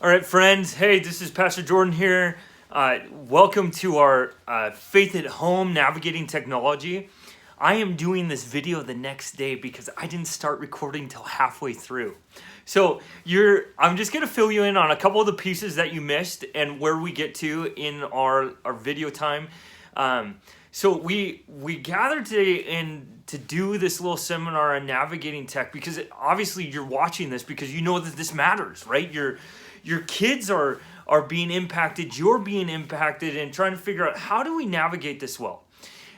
All right, friends. Hey, this is Pastor Jordan here. Welcome to our Faith at Home Navigating Technology. I am doing this video the next day because I didn't start recording till halfway through. So I'm just going to fill you in on a couple of the pieces that you missed and where we get to in our video time. So we gathered today to do this little seminar on navigating tech because obviously you're watching this because you know that this matters, right? Your kids are being impacted, you're being impacted, and trying to figure out how do we navigate this well.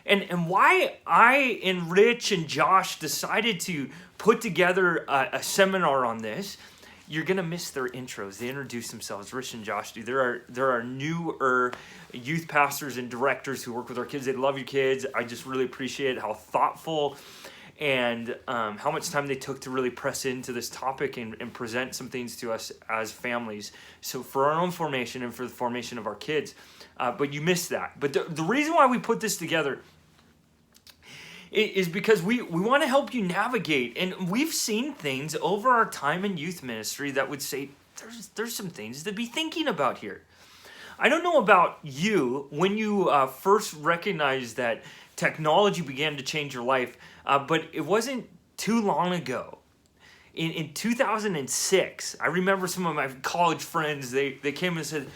And why I and Rich and Josh decided to put together a seminar on this, you're going to miss their intros. They introduce themselves. Rich and Josh do. There are newer youth pastors and directors who work with our kids. They love your kids. I just really appreciate how thoughtful and how much time they took to really press into this topic and present some things to us as families. So for our own formation and for the formation of our kids. But you missed that. But the reason why we put this together is because we want to help you navigate. And we've seen things over our time in youth ministry that would say, there's some things to be thinking about here. I don't know about you, when you first recognized that technology began to change your life, but it wasn't too long ago. In 2006, I remember some of my college friends, they came and said,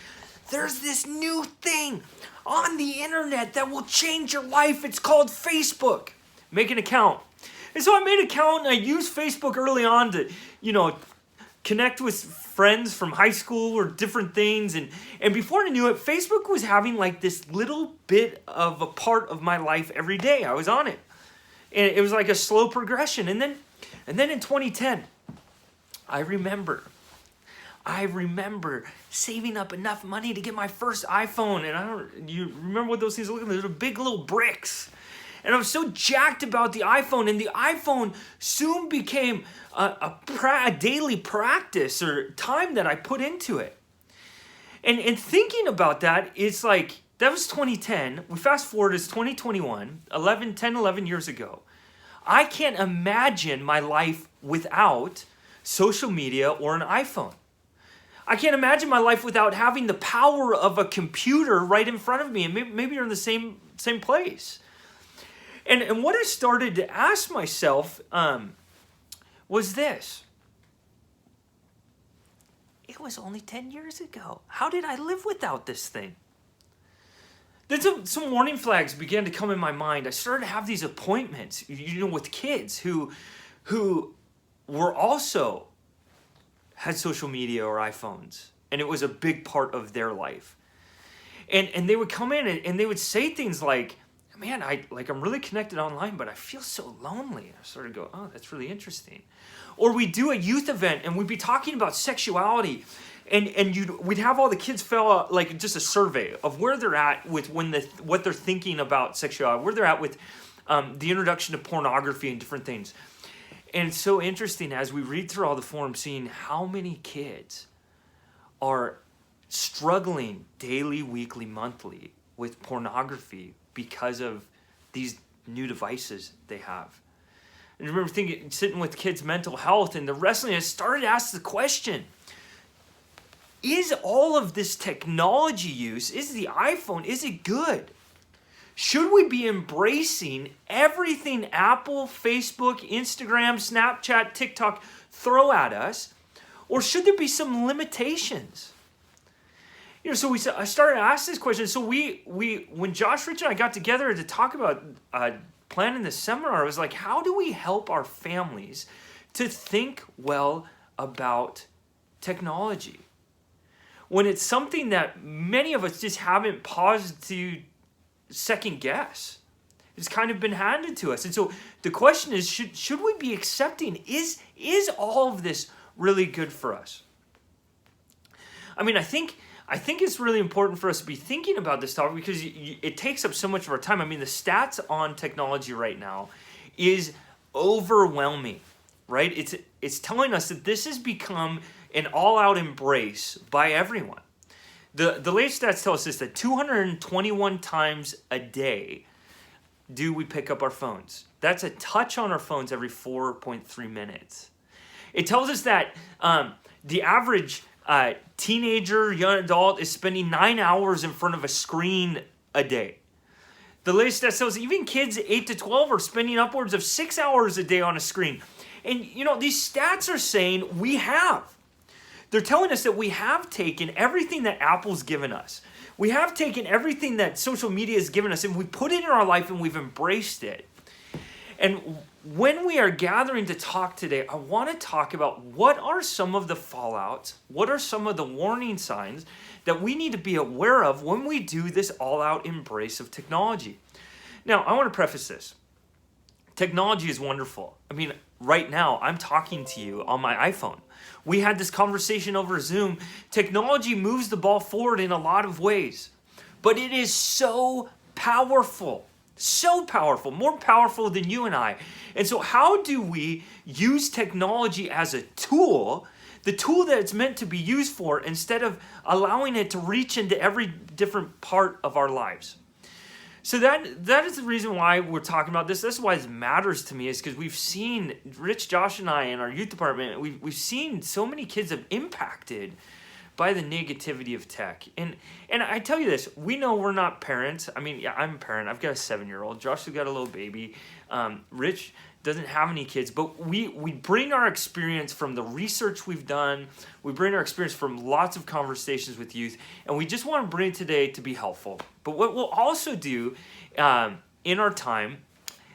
there's this new thing on the internet that will change your life. It's called Facebook. Make an account. And so I made an account and I used Facebook early on to, connect with friends from high school or different things. And before I knew it, Facebook was having like this little bit of a part of my life every day. I was on it. And it was like a slow progression. And then in 2010, I remember saving up enough money to get my first iPhone. And you remember what those things look like? They're big little bricks. And I was so jacked about the iPhone, and the iPhone soon became a daily practice or time that I put into it. And thinking about that, it's like, that was 2010. We fast forward, it's 2021, 11 years ago. I can't imagine my life without social media or an iPhone. I can't imagine my life without having the power of a computer right in front of me, and maybe you're in the same place. And what I started to ask myself was this. It was only 10 years ago. How did I live without this thing? Then some warning flags began to come in my mind. I started to have these appointments, with kids who were also had social media or iPhones. And it was a big part of their life. And they would come in and they would say things like, man, I'm really connected online, but I feel so lonely. And I started to go, oh, that's really interesting. Or we'd do a youth event and we'd be talking about sexuality, and we'd have all the kids fill out like just a survey of where they're at with what they're thinking about sexuality, where they're at with the introduction to pornography and different things. And it's so interesting as we read through all the forums, seeing how many kids are struggling daily, weekly, monthly with pornography because of these new devices they have. And I remember sitting with kids' mental health and the wrestling, I started to ask the question, is all of this technology use, is the iPhone, is it good? Should we be embracing everything Apple, Facebook, Instagram, Snapchat, TikTok throw at us? Or should there be some limitations? So I started to ask this question. So when Josh, Rich, and I got together to talk about planning this seminar, I was like, how do we help our families to think well about technology when it's something that many of us just haven't paused to second guess? It's kind of been handed to us. And so the question is, should we be accepting, is all of this really good for us? I mean, I think it's really important for us to be thinking about this topic because it takes up so much of our time. I mean, the stats on technology right now is overwhelming, right? It's telling us that this has become an all-out embrace by everyone. The latest stats tell us this, that 221 times a day do we pick up our phones. That's a touch on our phones every 4.3 minutes. It tells us that the average teenager, young adult is spending 9 hours in front of a screen a day. The latest stat shows even kids 8 to 12 are spending upwards of 6 hours a day on a screen. And these stats are saying they're telling us that we have taken everything that Apple's given us. We have taken everything that social media has given us and we put it in our life and we've embraced it. And when we are gathering to talk today, I want to talk about what are some of the fallouts, what are some of the warning signs that we need to be aware of when we do this all-out embrace of technology. Now, I want to preface this. Technology is wonderful. I mean, right now, I'm talking to you on my iPhone. We had this conversation over Zoom. Technology moves the ball forward in a lot of ways, but it is so powerful. So powerful, more powerful than you and I. And so how do we use technology as a tool, the tool that it's meant to be used for, instead of allowing it to reach into every different part of our lives? So that is the reason why we're talking about this. That's why it matters to me, is because we've seen, Rich, Josh, and I in our youth department, we've seen so many kids have impacted by the negativity of tech. And I tell you this, we know we're not parents. I mean, yeah, I'm a parent. I've got a 7-year-old. Josh has got a little baby. Rich doesn't have any kids, but we bring our experience from the research we've done. We bring our experience from lots of conversations with youth, and we just want to bring it today to be helpful. But what we'll also do in our time,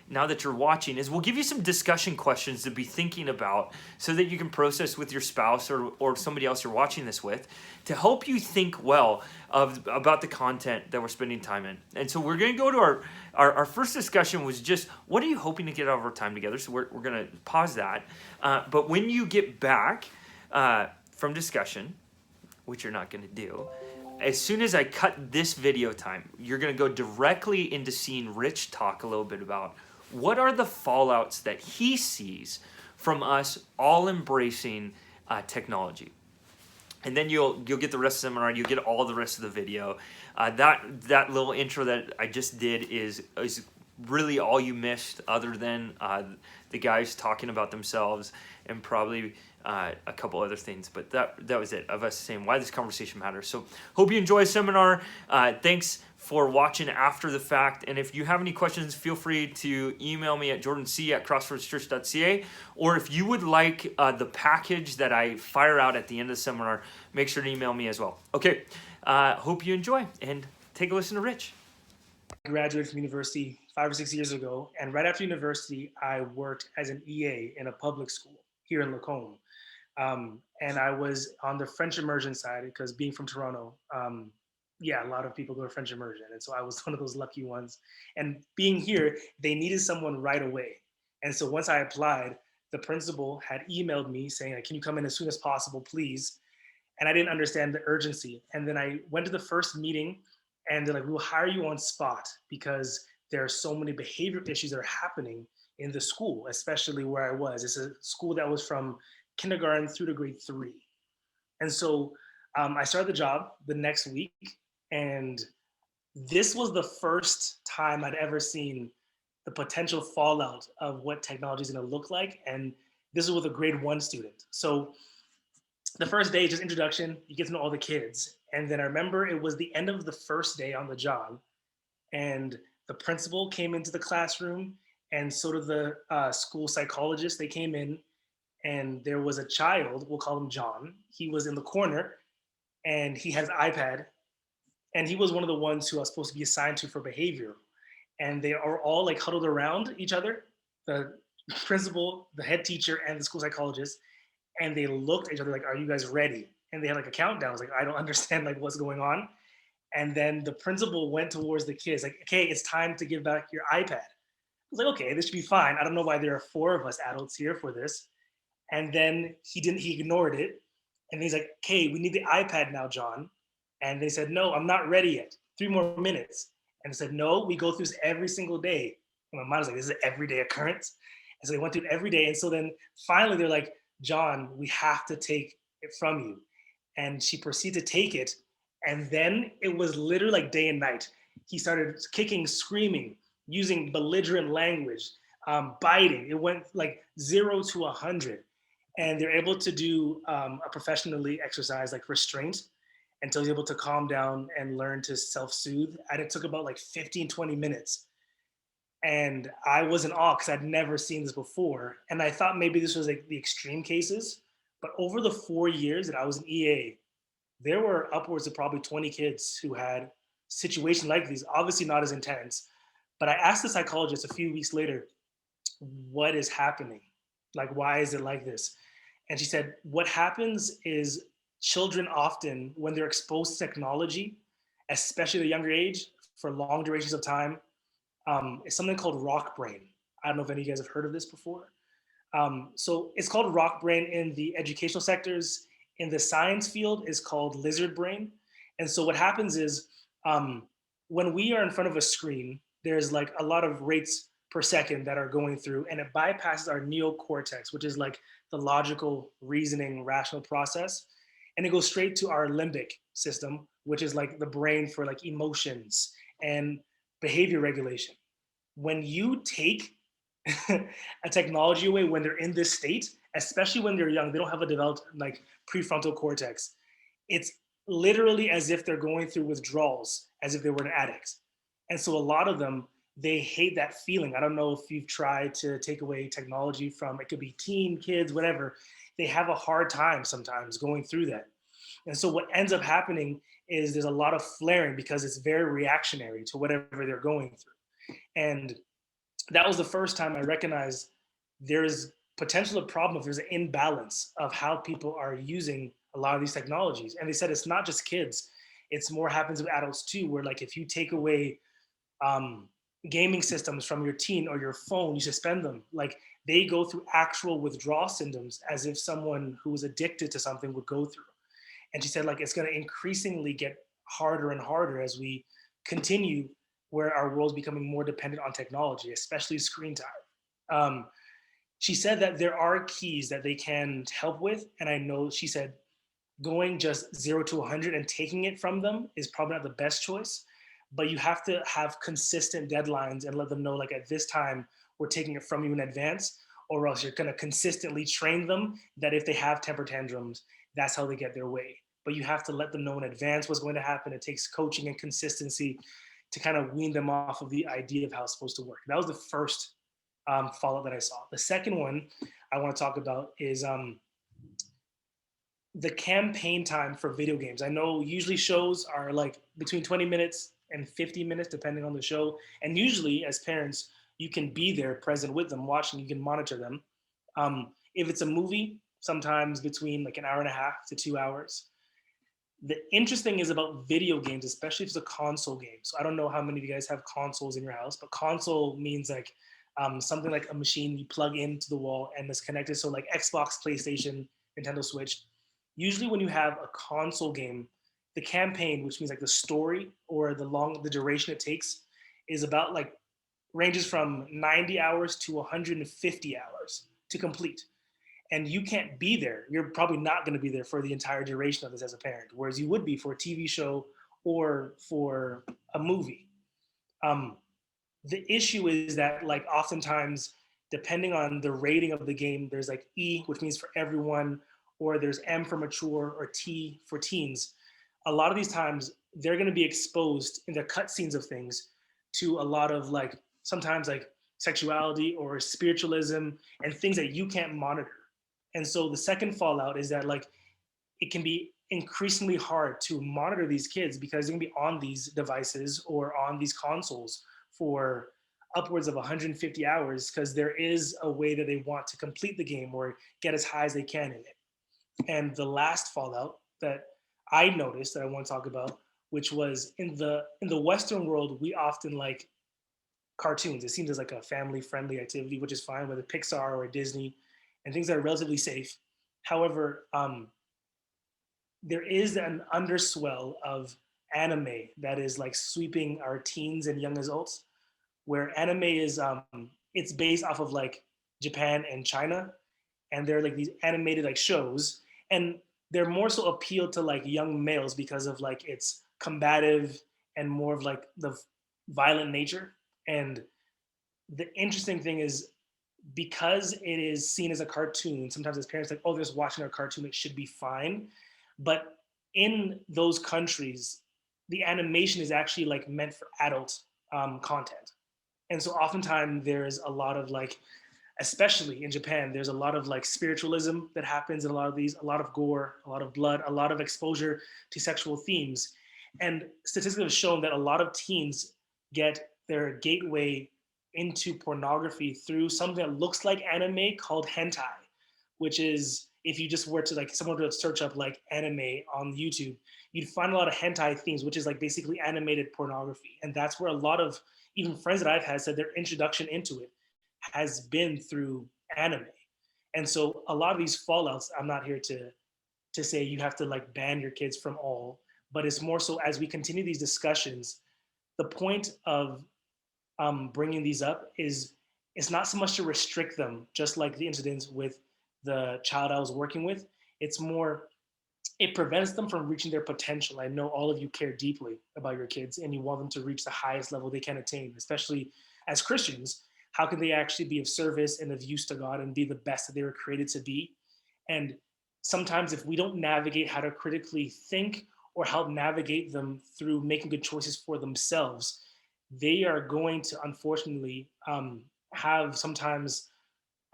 now that you're watching, is we'll give you some discussion questions to be thinking about so that you can process with your spouse or somebody else you're watching this with to help you think well about the content that we're spending time in. And so we're going to go to our first discussion was just, what are you hoping to get out of our time together? So we're going to pause that. But when you get back from discussion, which you're not going to do, as soon as I cut this video time, you're going to go directly into seeing Rich talk a little bit about what are the fallouts that he sees from us all embracing technology. And then you'll get the rest of the seminar, and you'll get all the rest of the video. That little intro that I just did is really all you missed, other than the guys talking about themselves and probably a couple other things. But that was it, of us saying why this conversation matters. So hope you enjoy the seminar. Thanks for watching after the fact. And if you have any questions, feel free to email me at jordanc@crossroadschurch.ca. Or if you would like the package that I fire out at the end of the seminar, make sure to email me as well. Okay, hope you enjoy, and take a listen to Rich. I graduated from university 5 or 6 years ago, and right after university, I worked as an EA in a public school here in Lacombe. And I was on the French immersion side, because being from Toronto, a lot of people go to French immersion. And so I was one of those lucky ones. And being here, they needed someone right away. And so once I applied, the principal had emailed me saying, like, can you come in as soon as possible, please? And I didn't understand the urgency. And then I went to the first meeting, and they're like, we'll hire you on spot because there are so many behavioral issues that are happening in the school, especially where I was. It's a school that was from kindergarten through to grade 3. And so I started the job the next week, and this was the first time I'd ever seen the potential fallout of what technology is going to look like. And this is with a grade 1 student. So the first day, just introduction, you get to know all the kids. And then I remember it was the end of the first day on the job, and the principal came into the classroom, and so did the school psychologist. They came in, and there was a child, we'll call him John. He was in the corner, and he has an iPad, and he was one of the ones who I was supposed to be assigned to for behavior. And they are all like huddled around each other, the principal, the head teacher, and the school psychologist. And they looked at each other like, are you guys ready? And they had like a countdown. I was like, I don't understand like what's going on. And then the principal went towards the kids like, okay, it's time to give back your iPad. I was like, okay, this should be fine. I don't know why there are 4 of us adults here for this. And then he ignored it. And he's like, okay, we need the iPad now, John. And they said, no, I'm not ready yet. 3 more minutes. And I said, no, we go through this every single day. And my mind was like, this is an everyday occurrence. And so they went through it every day. And so then finally they're like, John, we have to take it from you. And she proceeded to take it. And then it was literally like day and night. He started kicking, screaming, using belligerent language, biting. It went like 0 to 100. and they're able to do a professionally exercise like restraint until he's able to calm down and learn to self-soothe. And it took about like 15, 20 minutes. And I was in awe because I'd never seen this before. And I thought maybe this was like the extreme cases. But over the 4 years that I was an EA, there were upwards of probably 20 kids who had situations like these, obviously not as intense. But I asked the psychologist a few weeks later, what is happening? Like, why is it like this? And she said, what happens is children often, when they're exposed to technology, especially at a younger age, for long durations of time, is something called rock brain. I don't know if any of you guys have heard of this before. So it's called rock brain in the educational sectors. In the science field, is called lizard brain. And so what happens is um, when we are in front of a screen, there's like a lot of rates per second that are going through, and it bypasses our neocortex, which is like the logical, reasoning, rational process, and it goes straight to our limbic system, which is like the brain for like emotions and behavior regulation. When you take a technology away when they're in this state, especially when they're young, they don't have a developed like prefrontal cortex. It's literally as if they're going through withdrawals, as if they were an addict. And so a lot of them, they hate that feeling. I don't know if you've tried to take away technology from, it could be teen kids, whatever. They have a hard time sometimes going through that. And so what ends up happening is there's a lot of flaring because it's very reactionary to whatever they're going through. And that was the first time I recognized there's potential a problem if there's an imbalance of how people are using a lot of these technologies. And they said it's not just kids; it's more happens with adults too. Where like if you take away um, gaming systems from your teen or your phone, you suspend them. Like they go through actual withdrawal symptoms as if someone who was addicted to something would go through. And she said like it's going to increasingly get harder and harder as we continue where our world's becoming more dependent on technology, especially screen time. Um, she said that there are keys that they can help with, and I know she said going just 0 to 100 and taking it from them is probably not the best choice, but you have to have consistent deadlines and let them know like at this time we're taking it from you in advance, or else you're going to consistently train them that if they have temper tantrums, that's how they get their way. But you have to let them know in advance what's going to happen. It takes coaching and consistency to kind of wean them off of the idea of how it's supposed to work. That was the first fallout that I saw. The second one I want to talk about is the campaign time for video games. I know usually shows are like between 20 minutes and 50 minutes, depending on the show. And usually, as parents, you can be there present with them, watching, you can monitor them. If it's a movie, sometimes between like an hour and a half to 2 hours. The interesting is about video games, especially if it's a console game. So I don't know how many of you guys have consoles in your house, but console means like something like a machine you plug into the wall and it's connected. So like Xbox, PlayStation, Nintendo Switch. Usually when you have a console game, the campaign, which means like the story or the duration it takes, is about like ranges from 90 hours to 150 hours to complete. And you can't be there. You're probably not going to be there for the entire duration of this as a parent, whereas you would be for a TV show or for a movie. Um, the issue is that like oftentimes, depending on the rating of the game, there's like E, which means for everyone, or there's M for mature, or T for teens. A lot of these times, they're going to be exposed in the cutscenes of things to a lot of like sometimes like sexuality or spiritualism and things that you can't monitor. And so the second fallout is that like it can be increasingly hard to monitor these kids because they're gonna be on these devices or on these consoles for upwards of 150 hours because there is a way that they want to complete the game or get as high as they can in it. And the last fallout that I noticed that I want to talk about, which was in the Western world, we often like cartoons. It seems as like a family friendly activity, which is fine, whether Pixar or Disney, and things that are relatively safe. However, there is an underswell of anime that is like sweeping our teens and young adults, where anime is it's based off of like Japan and China, and they're like these animated like shows, and they're more so appealed to like young males because of like its combative and more of like the violent nature. And the interesting thing is because it is seen as a cartoon, sometimes as parents like, oh, they're just watching a cartoon, it should be fine. But in those countries, the animation is actually like meant for adult content. And so oftentimes there's a lot of like, especially in Japan, there's a lot of like spiritualism that happens in a lot of these, a lot of gore, a lot of blood, a lot of exposure to sexual themes. And statistics have shown that a lot of teens get their gateway into pornography through something that looks like anime called hentai, which is, if you just were to like someone to search up like anime on YouTube, you'd find a lot of hentai themes, which is like basically animated pornography. And that's where a lot of even friends that I've had said their introduction into it has been through anime. And so a lot of these fallouts, I'm not here to say you have to like ban your kids from all, but it's more so as we continue these discussions, the point of bringing these up is it's not so much to restrict them, just like the incidents with the child I was working with. It's more, it prevents them from reaching their potential. I know all of you care deeply about your kids and you want them to reach the highest level they can attain, especially as Christians. How can they actually be of service and of use to God and be the best that they were created to be? And sometimes if we don't navigate how to critically think or help navigate them through making good choices for themselves, they are going to unfortunately have sometimes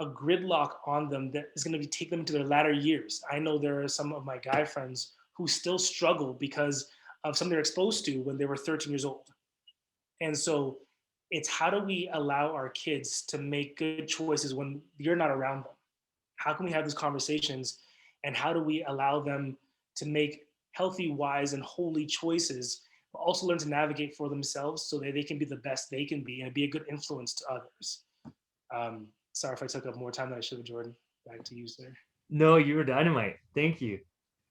a gridlock on them that is going to be take them into their latter years. I know there are some of my guy friends who still struggle because of something they're exposed to when they were 13 years old. And so it's how do we allow our kids to make good choices when you're not around them? How can we have these conversations and how do we allow them to make healthy, wise, and holy choices, but also learn to navigate for themselves so that they can be the best they can be and be a good influence to others? Sorry if I took up more time than I should have, Jordan. Back to you, sir. No, you were dynamite. Thank you.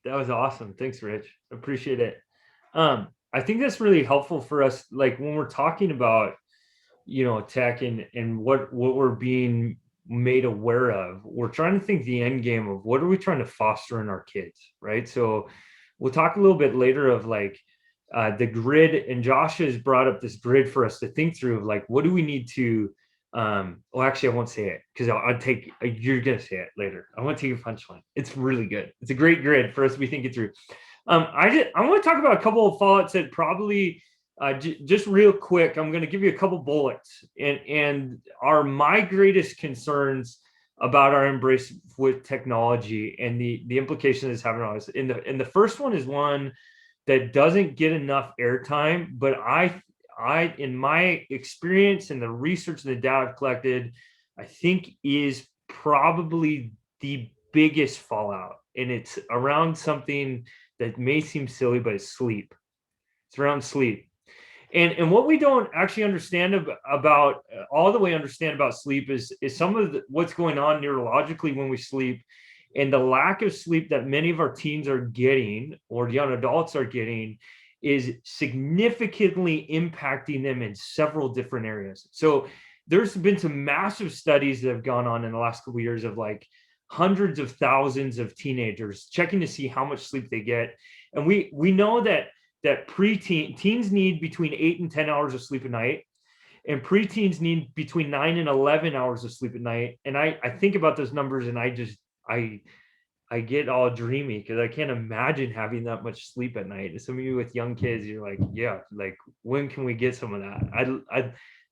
That was awesome. Thanks, Rich. Appreciate it. I think that's really helpful for us, like when we're talking about, tech and what we're being made aware of. We're trying to think the end game of what are we trying to foster in our kids, right? So we'll talk a little bit later of like the grid, and Josh has brought up this grid for us to think through of like, what do we need to well, actually, I won't say it because I'll take, you're going to say it later. I want to take a punchline. It's really good. It's a great grid for us to be thinking through. I want to talk about a couple of fallouts that probably, just real quick, I'm going to give you a couple bullets and are my greatest concerns about our embrace with technology and the implications it's having on us. And the first one is one that doesn't get enough airtime, but I, in my experience and the research and the data I've collected, I think is probably the biggest fallout. And it's around something that may seem silly, but it's sleep. It's around sleep. And what we don't actually understand about all the way understand about sleep is some of what's going on neurologically when we sleep, and the lack of sleep that many of our teens are getting or young adults are getting is significantly impacting them in several different areas. So there's been some massive studies that have gone on in the last couple of years of like hundreds of thousands of teenagers checking to see how much sleep they get. And we know that teens need between 8 and 10 hours of sleep a night, and preteens need between 9 and 11 hours of sleep at night. And I think about those numbers and I get all dreamy because I can't imagine having that much sleep at night. And some of you with young kids, you're like, yeah, like when can we get some of that?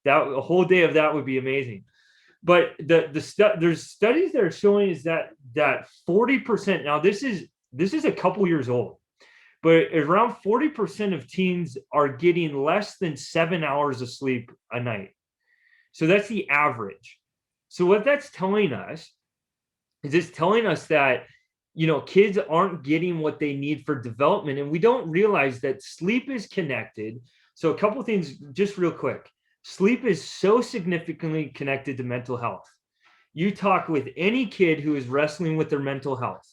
That a whole day of that would be amazing. But there's studies that are showing is that 40%. Now this is a couple years old, but around 40% of teens are getting less than 7 hours of sleep a night. So that's the average. So what that's telling us is it's telling us that kids aren't getting what they need for development. And we don't realize that sleep is connected. So a couple of things just real quick. Sleep is so significantly connected to mental health. You talk with any kid who is wrestling with their mental health,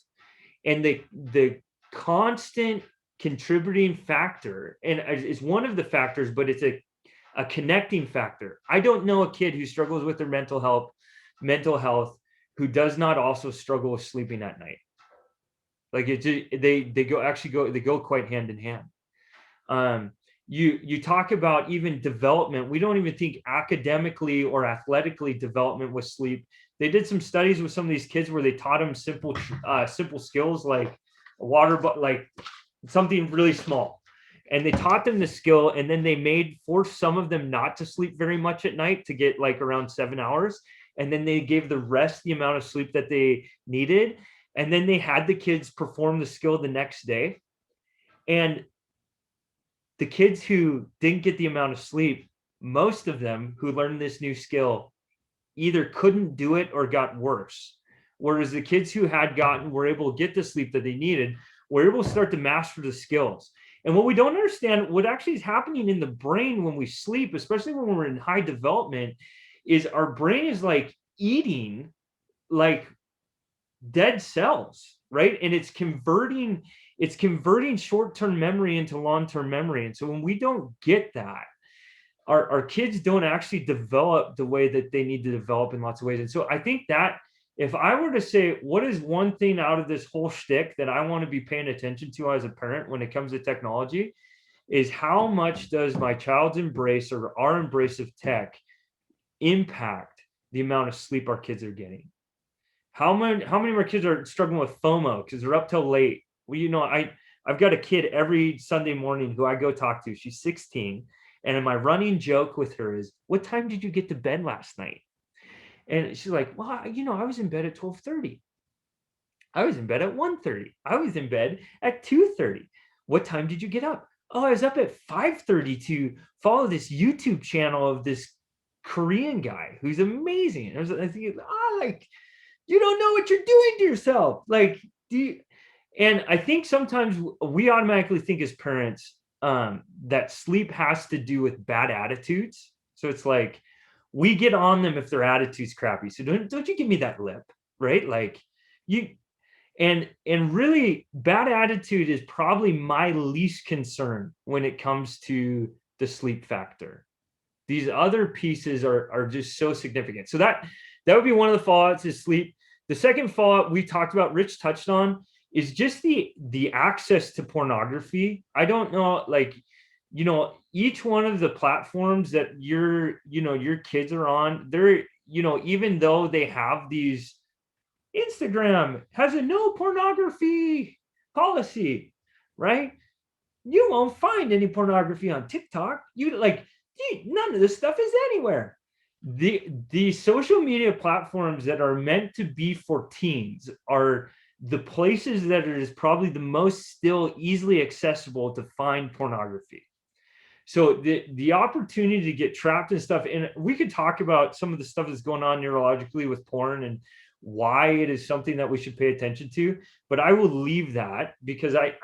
and the constant contributing factor, and it's one of the factors, but it's a connecting factor. I don't know a kid who struggles with their mental health who does not also struggle with sleeping at night. Like they go quite hand in hand. You talk about even development. We don't even think academically or athletically development with sleep. they did some studies with some of these kids where they taught them simple skills like a water, but like something really small. And they taught them the skill, and then they forced some of them not to sleep very much at night to get like around 7 hours. And then they gave the rest the amount of sleep that they needed. And then they had the kids perform the skill the next day. And the kids who didn't get the amount of sleep, most of them who learned this new skill either couldn't do it or got worse. Whereas the kids who were able to get the sleep that they needed, were able to start to master the skills. And what we don't understand, what actually is happening in the brain when we sleep, especially when we're in high development, is our brain is like eating like dead cells, right? And it's converting short-term memory into long-term memory. And so when we don't get that, our kids don't actually develop the way that they need to develop in lots of ways. And so I think that if I were to say, what is one thing out of this whole shtick that I want to be paying attention to as a parent when it comes to technology, is how much does my child's embrace or our embrace of tech impact the amount of sleep our kids are getting? How many of our kids are struggling with FOMO because they're up till late? Well, I've got a kid every Sunday morning who I go talk to. She's 16. And my running joke with her is, what time did you get to bed last night? And she's like, well, I was in bed at 12:30. I was in bed at 1:30. I was in bed at 2:30. What time did you get up? Oh, I was up at 5:30 to follow this YouTube channel of this Korean guy who's amazing. And I was thinking, like, you don't know what you're doing to yourself. Like, and I think sometimes we automatically think as parents that sleep has to do with bad attitudes. So it's like, we get on them if their attitude's crappy. So don't you give me that lip, right? Like and really bad attitude is probably my least concern when it comes to the sleep factor. These other pieces are just so significant. So that would be one of the fallouts is sleep. The second fallout we talked about, Rich touched on, is just the access to pornography. I don't know, like, each one of the platforms that your kids are on, they're, even though they have these, Instagram has a no pornography policy, right? You won't find any pornography on TikTok. None of this stuff is anywhere. The social media platforms that are meant to be for teens are the places that it is probably the most still easily accessible to find pornography. So the opportunity to get trapped in stuff, and we could talk about some of the stuff that's going on neurologically with porn and why it is something that we should pay attention to, but I will leave that because I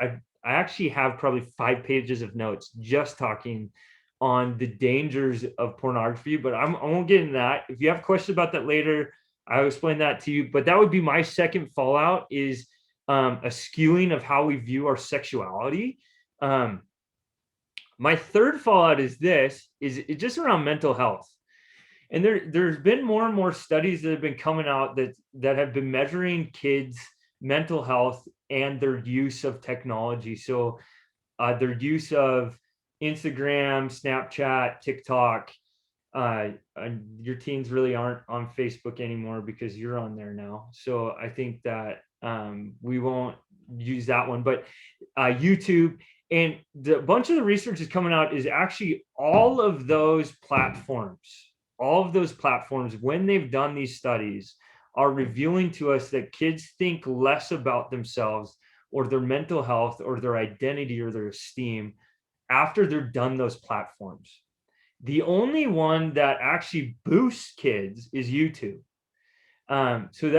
actually have probably 5 pages of notes just talking on the dangers of pornography, but I won't get into that. If you have questions about that later, I'll explain that to you. But that would be my second fallout, is a skewing of how we view our sexuality. My third fallout is just around mental health. And there's been more and more studies that have been coming out that have been measuring kids' mental health and their use of technology. So their use of Instagram, Snapchat, TikTok. Your teens really aren't on Facebook anymore because you're on there now. So I think that we won't use that one, but YouTube. And the bunch of the research is coming out is actually all of those platforms, when they've done these studies, are revealing to us that kids think less about themselves or their mental health or their identity or their esteem after they're done those platforms. The only one that actually boosts kids is YouTube. So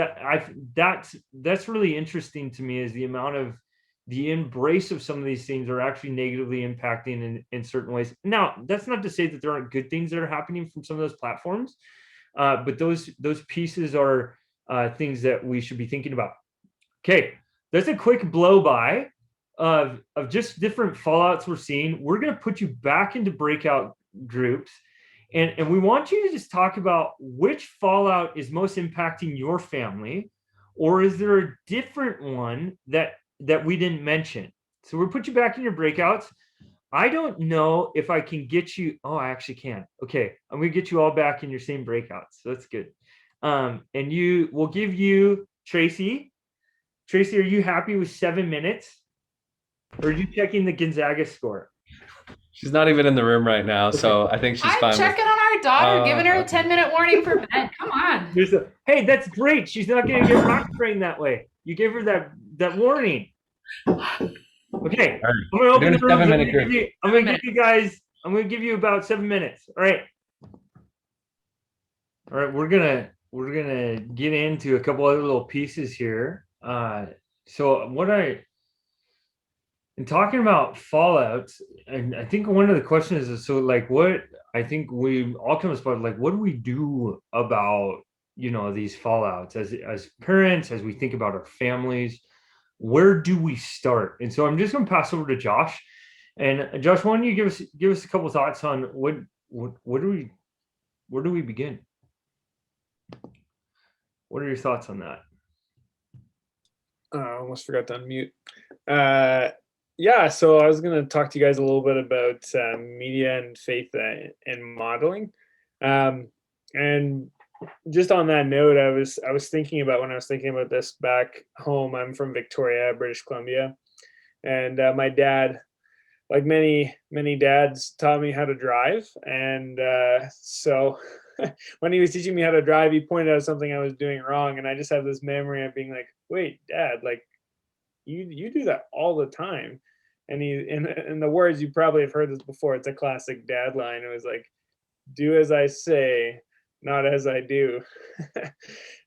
that's really interesting to me, is the amount of the embrace of some of these things are actually negatively impacting in certain ways. Now, that's not to say that there aren't good things that are happening from some of those platforms, but those pieces are things that we should be thinking about. Okay, that's a quick blow by of just different fallouts we're seeing. We're going to put you back into breakout groups, and we want you to just talk about which fallout is most impacting your family, or is there a different one that we didn't mention. So we'll put you back in your breakouts. I don't know if I can get you. Oh, I actually can. Okay, I'm going to get you all back in your same breakouts. So that's good. And we'll give you Tracy. Tracy, are you happy with 7 minutes? Or are you checking the Gonzaga score? She's not even in the room right now, so I think she's I'm fine. checking on our daughter, giving her a Okay. 10-minute warning for bed. Come on. Hey, that's great. She's not going to get rock trained that way. You gave her that warning. Okay, All right. I'm going to open We're the doing a room. 7-minute group. I'm going to give you guys. I'm going to give you about 7 minutes. All right. All right, we're gonna get into a couple other little pieces here. So in talking about fallouts, and I think one of the questions is so like what I think we all come to like what do we do about these fallouts as parents, as we think about our families, where do we start? And so I'm just gonna pass over to Josh. And Josh, why don't you give us a couple thoughts on where do we begin? What are your thoughts on that? I almost forgot to unmute. Yeah, so I was going to talk to you guys a little bit about media and faith and modeling. And just on that note, I was thinking about when I was thinking about this back home. I'm from Victoria, British Columbia, and my dad, like many dads, taught me how to drive. And so when he was teaching me how to drive, he pointed out something I was doing wrong, and I just have this memory of being like, "Wait, Dad, like you do that all the time." And in the words, you probably have heard this before. It's a classic dad line. It was like, "Do as I say, not as I do."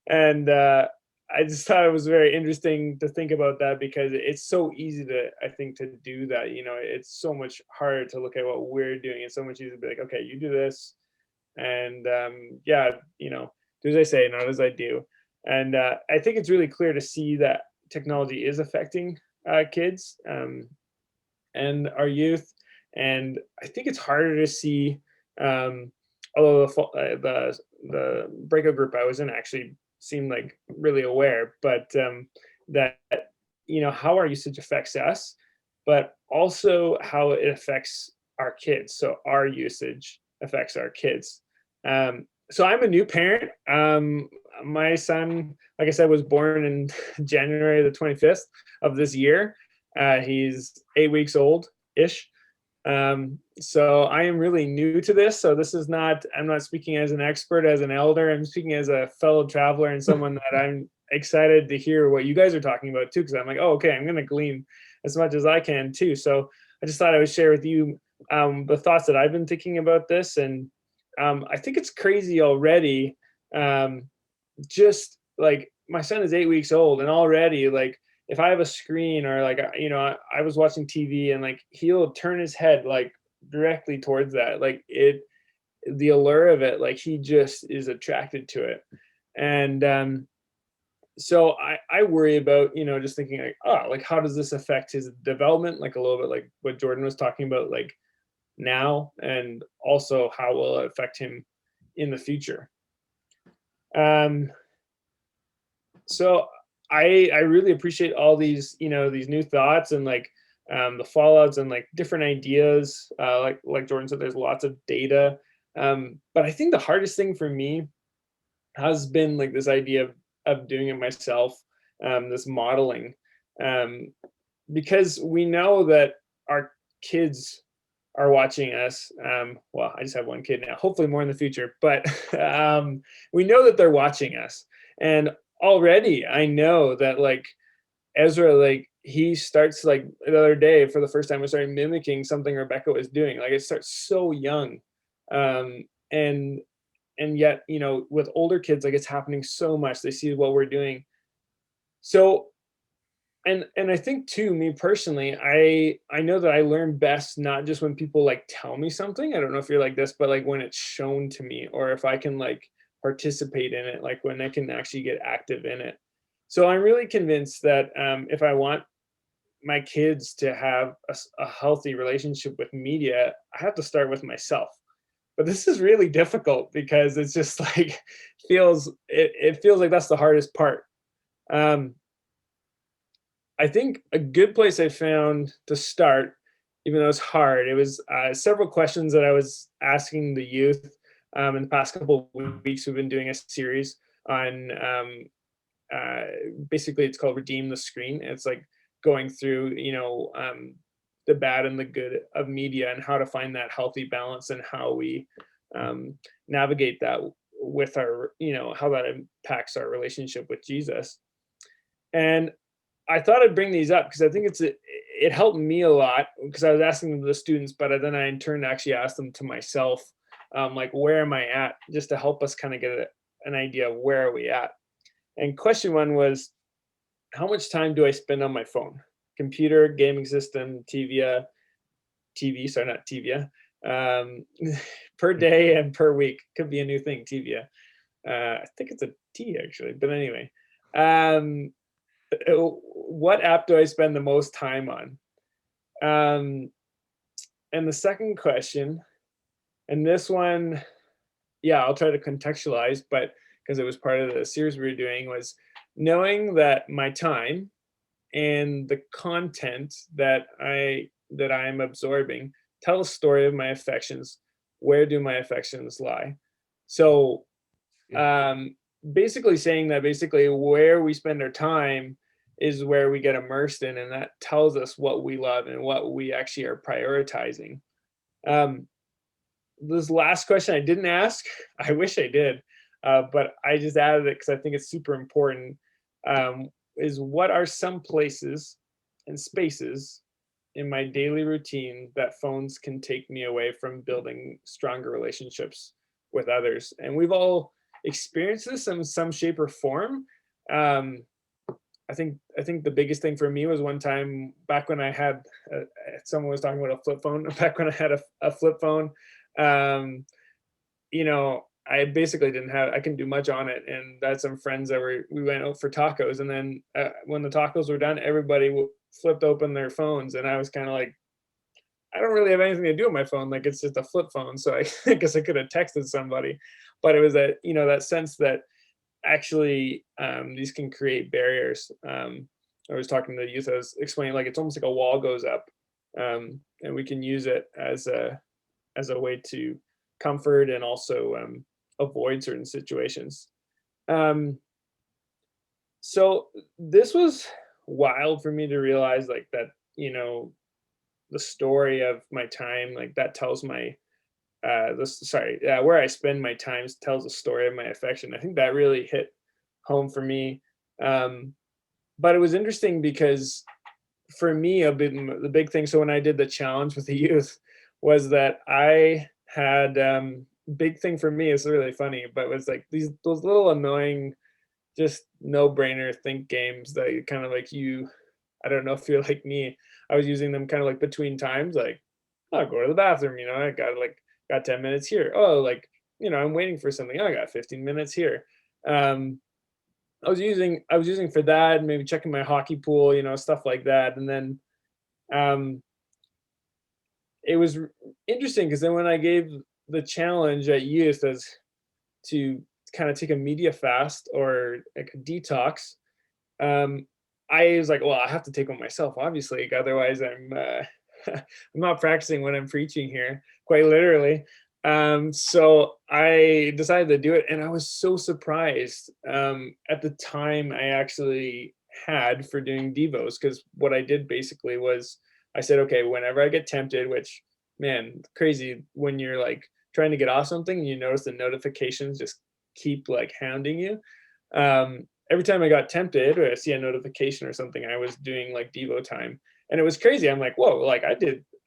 And I just thought it was very interesting to think about that because it's so easy I think, to do that. It's so much harder to look at what we're doing. It's so much easier to be like, okay, you do this. And yeah, do as I say, not as I do. And I think it's really clear to see that technology is affecting kids and our youth. And I think it's harder to see, although the breakout group I was in actually seemed like really aware, but that how our usage affects us, but also how it affects our kids. So our usage affects our kids. So I'm a new parent. My son, like I said, was born in January the 25th of this year. He's 8 weeks old-ish. So I am really new to this. So I'm not speaking as an expert, as an elder. I'm speaking as a fellow traveler and someone that I'm excited to hear what you guys are talking about too. Cause I'm like, oh, okay, I'm going to glean as much as I can too. So I just thought I would share with you the thoughts that I've been thinking about this. And I think it's crazy already. Just like my son is 8 weeks old and already like, if I have a screen or like, I was watching TV and like, he'll turn his head like directly towards that. Like the allure of it, like he just is attracted to it. And so I worry about, just thinking like, oh, like how does this affect his development? Like a little bit like what Jordan was talking about, like now, and also how will it affect him in the future? So I really appreciate all these, these new thoughts and like the fallouts and like different ideas. Like Jordan said, there's lots of data. But I think the hardest thing for me has been like this idea of doing it myself, this modeling, because we know that our kids are watching us. Well, I just have one kid now, hopefully more in the future, but we know that they're watching us. And already I know that like Ezra, like he starts like the other day for the first time was starting mimicking something Rebecca was doing. Like it starts so young. And yet, with older kids, like it's happening so much. They see what we're doing. So, and I think too, me personally, I know that I learn best, not just when people like tell me something. I don't know if you're like this, but like when it's shown to me, or if I can like participate in it, like when I can actually get active in it. So I'm really convinced that if I want my kids to have a healthy relationship with media, I have to start with myself. But this is really difficult because it's just like it feels like that's the hardest part. I think a good place I found to start, even though it's hard, it was several questions that I was asking the youth in the past couple of weeks. We've been doing a series on basically it's called Redeem the Screen. It's like going through, the bad and the good of media and how to find that healthy balance and how we navigate that with our, how that impacts our relationship with Jesus. And I thought I'd bring these up because I think it helped me a lot, because I was asking them to the students, but then I in turn actually asked them to myself, like, where am I at, just to help us kind of get an idea of where are we at. And question one was, how much time do I spend on my phone, computer, gaming system, TV, sorry, not TV, per day and per week? Could be a new thing, TV. I think it's a T actually, but anyway. What app do I spend the most time on? And the second question, and this one, yeah, I'll try to contextualize, but because it was part of the series we were doing, was knowing that my time and the content that I'm absorbing tell a story of my affections. Where do my affections lie? So basically saying that basically where we spend our time is where we get immersed in, and that tells us what we love and what we actually are prioritizing. This last question I didn't ask, I wish I did, but I just added it because I think it's super important, is what are some places and spaces in my daily routine that phones can take me away from building stronger relationships with others? And we've all experienced this in some shape or form. I think the biggest thing for me was one time back when I had, someone was talking about a flip phone, back when I had a flip phone, I basically I couldn't do much on it. And I had some friends we went out for tacos, and then when the tacos were done, everybody flipped open their phones. And I was kind of like, I don't really have anything to do with my phone. Like, it's just a flip phone. So I guess I could have texted somebody, but it was that sense that actually these can create barriers. I was talking to the youth, I was explaining, like, it's almost like a wall goes up, and we can use it as a way to comfort and also avoid certain situations. So this was wild for me to realize, like, that, the story of my time, like, that tells my where I spend my time tells a story of my affection. I think that really hit home for me. But it was interesting because for me, the big thing, so when I did the challenge with the youth, was that I had big thing for me, it's really funny, but it was like those little annoying, just no-brainer think games that you kind of like, I don't know if you're like me, I was using them kind of like between times, like, I'll go to the bathroom, I got 10 minutes here. Oh, like, I'm waiting for something. I got 15 minutes here. I was using for that, maybe checking my hockey pool, stuff like that. And then it was interesting because then when I gave the challenge at youth as to kind of take a media fast or like a detox, I was like, well, I have to take one myself, obviously, otherwise I'm not practicing what I'm preaching here, quite literally. So I decided to do it, and I was so surprised at the time I actually had for doing Devos, because what I did basically was I said, okay, whenever I get tempted, which, man, crazy when you're like trying to get off something and you notice the notifications just keep like hounding you. Every time I got tempted or I see a notification or something, I was doing like Devo time. And it was crazy. I'm like, whoa, like I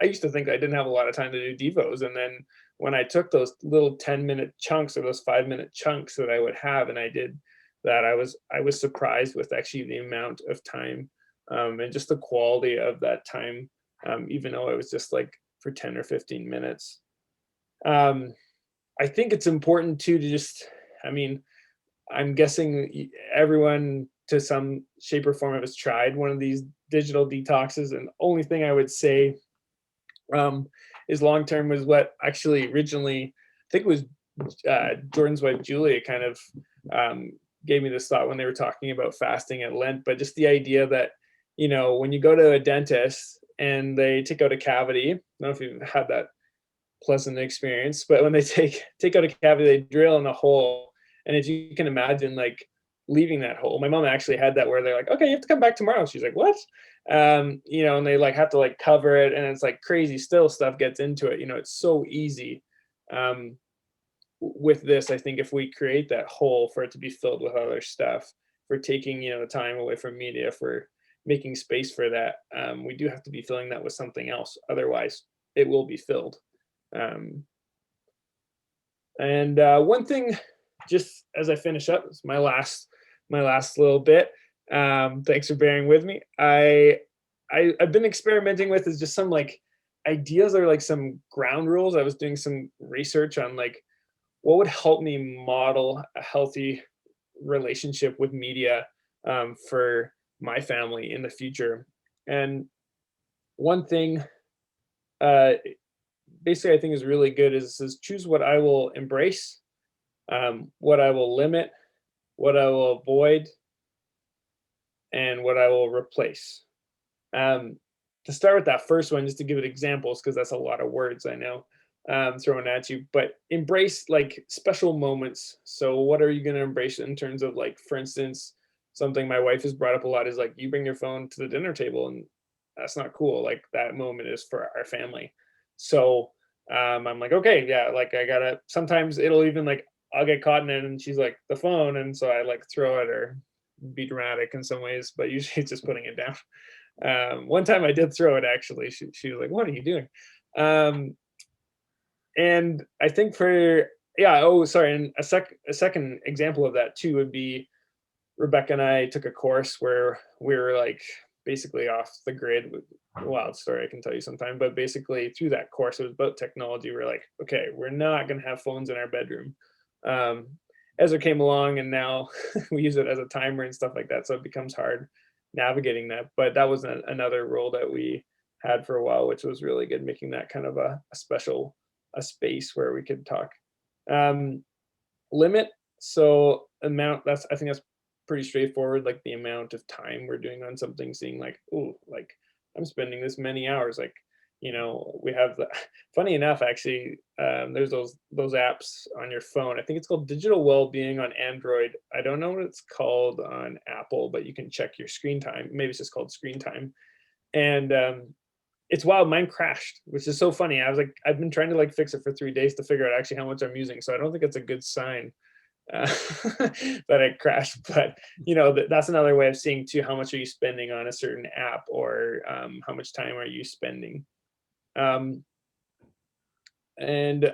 used to think I didn't have a lot of time to do Devos. And then when I took those little 10-minute chunks or those 5-minute chunks that I would have, and I did that, I was surprised with actually the amount of time and just the quality of that time, even though it was just like for 10 or 15 minutes. I think it's important too, to just, I'm guessing everyone to some shape or form has tried one of these digital detoxes, and the only thing I would say is long-term was what actually originally, I think it was Jordan's wife, Julia, kind of gave me this thought when they were talking about fasting at Lent, but just the idea that, when you go to a dentist and they take out a cavity, I don't know if you've had that pleasant experience, but when they take out a cavity, they drill in a hole, And as you can imagine, like leaving that hole, my mom actually had that where they're like, okay, you have to come back tomorrow. She's like, what? You know, and they like have to like cover it, and it's like crazy still stuff gets into it. You know, it's so easy. With this, I think if we create that hole for it to be filled with other stuff, for taking, you know, the time away from media, for making space for that, we do have to be filling that with something else. Otherwise, it will be filled. Um, and one thing, just as I finish up, it's my last little bit. Thanks for bearing with me. I've been experimenting with is just some like ideas or like some ground rules. I was doing some research on like what would help me model a healthy relationship with media for my family in the future. And one thing, basically, I think is really good is choose what I will embrace, what I will limit, what I will avoid, and what I will replace. To start with that first one, just to give it examples, because that's a lot of words I know throwing at you, but embrace like special moments. So what are you going to embrace in terms of like, for instance, something my wife has brought up a lot is like, you bring your phone to the dinner table and that's not cool. Like that moment is for our family. So I'm like, okay, yeah, like I gotta, sometimes it'll even like, I'll get caught in it and she's like the phone. And so I like throw it or be dramatic in some ways, but usually it's just putting it down. One time I did throw it actually. She was like, what are you doing? And I think for, yeah, oh, sorry. And a second example of that too would be Rebecca and I took a course where we were like basically off the grid. Wild story I can tell you sometime, but basically through that course, it was about technology. We're like, okay, we're not going to have phones in our bedroom. Ezra came along and now we use it as a timer and stuff like that. So it becomes hard navigating that. But that was another role that we had for a while, which was really good, making that kind of a special space where we could talk. Limit. So amount, I think that's pretty straightforward, like the amount of time we're doing on something, seeing like, oh, like I'm spending this many hours, like, you know, we have the, funny enough, actually, there's those apps on your phone. I think it's called Digital Wellbeing on Android. I don't know what it's called on Apple, but you can check your screen time. Maybe it's just called Screen Time. And it's wild. Mine crashed, which is so funny. I was like, I've been trying to like fix it for 3 days to figure out actually how much I'm using. So I don't think it's a good sign that it crashed. But you know, that's another way of seeing too, how much are you spending on a certain app, or how much time are you spending? And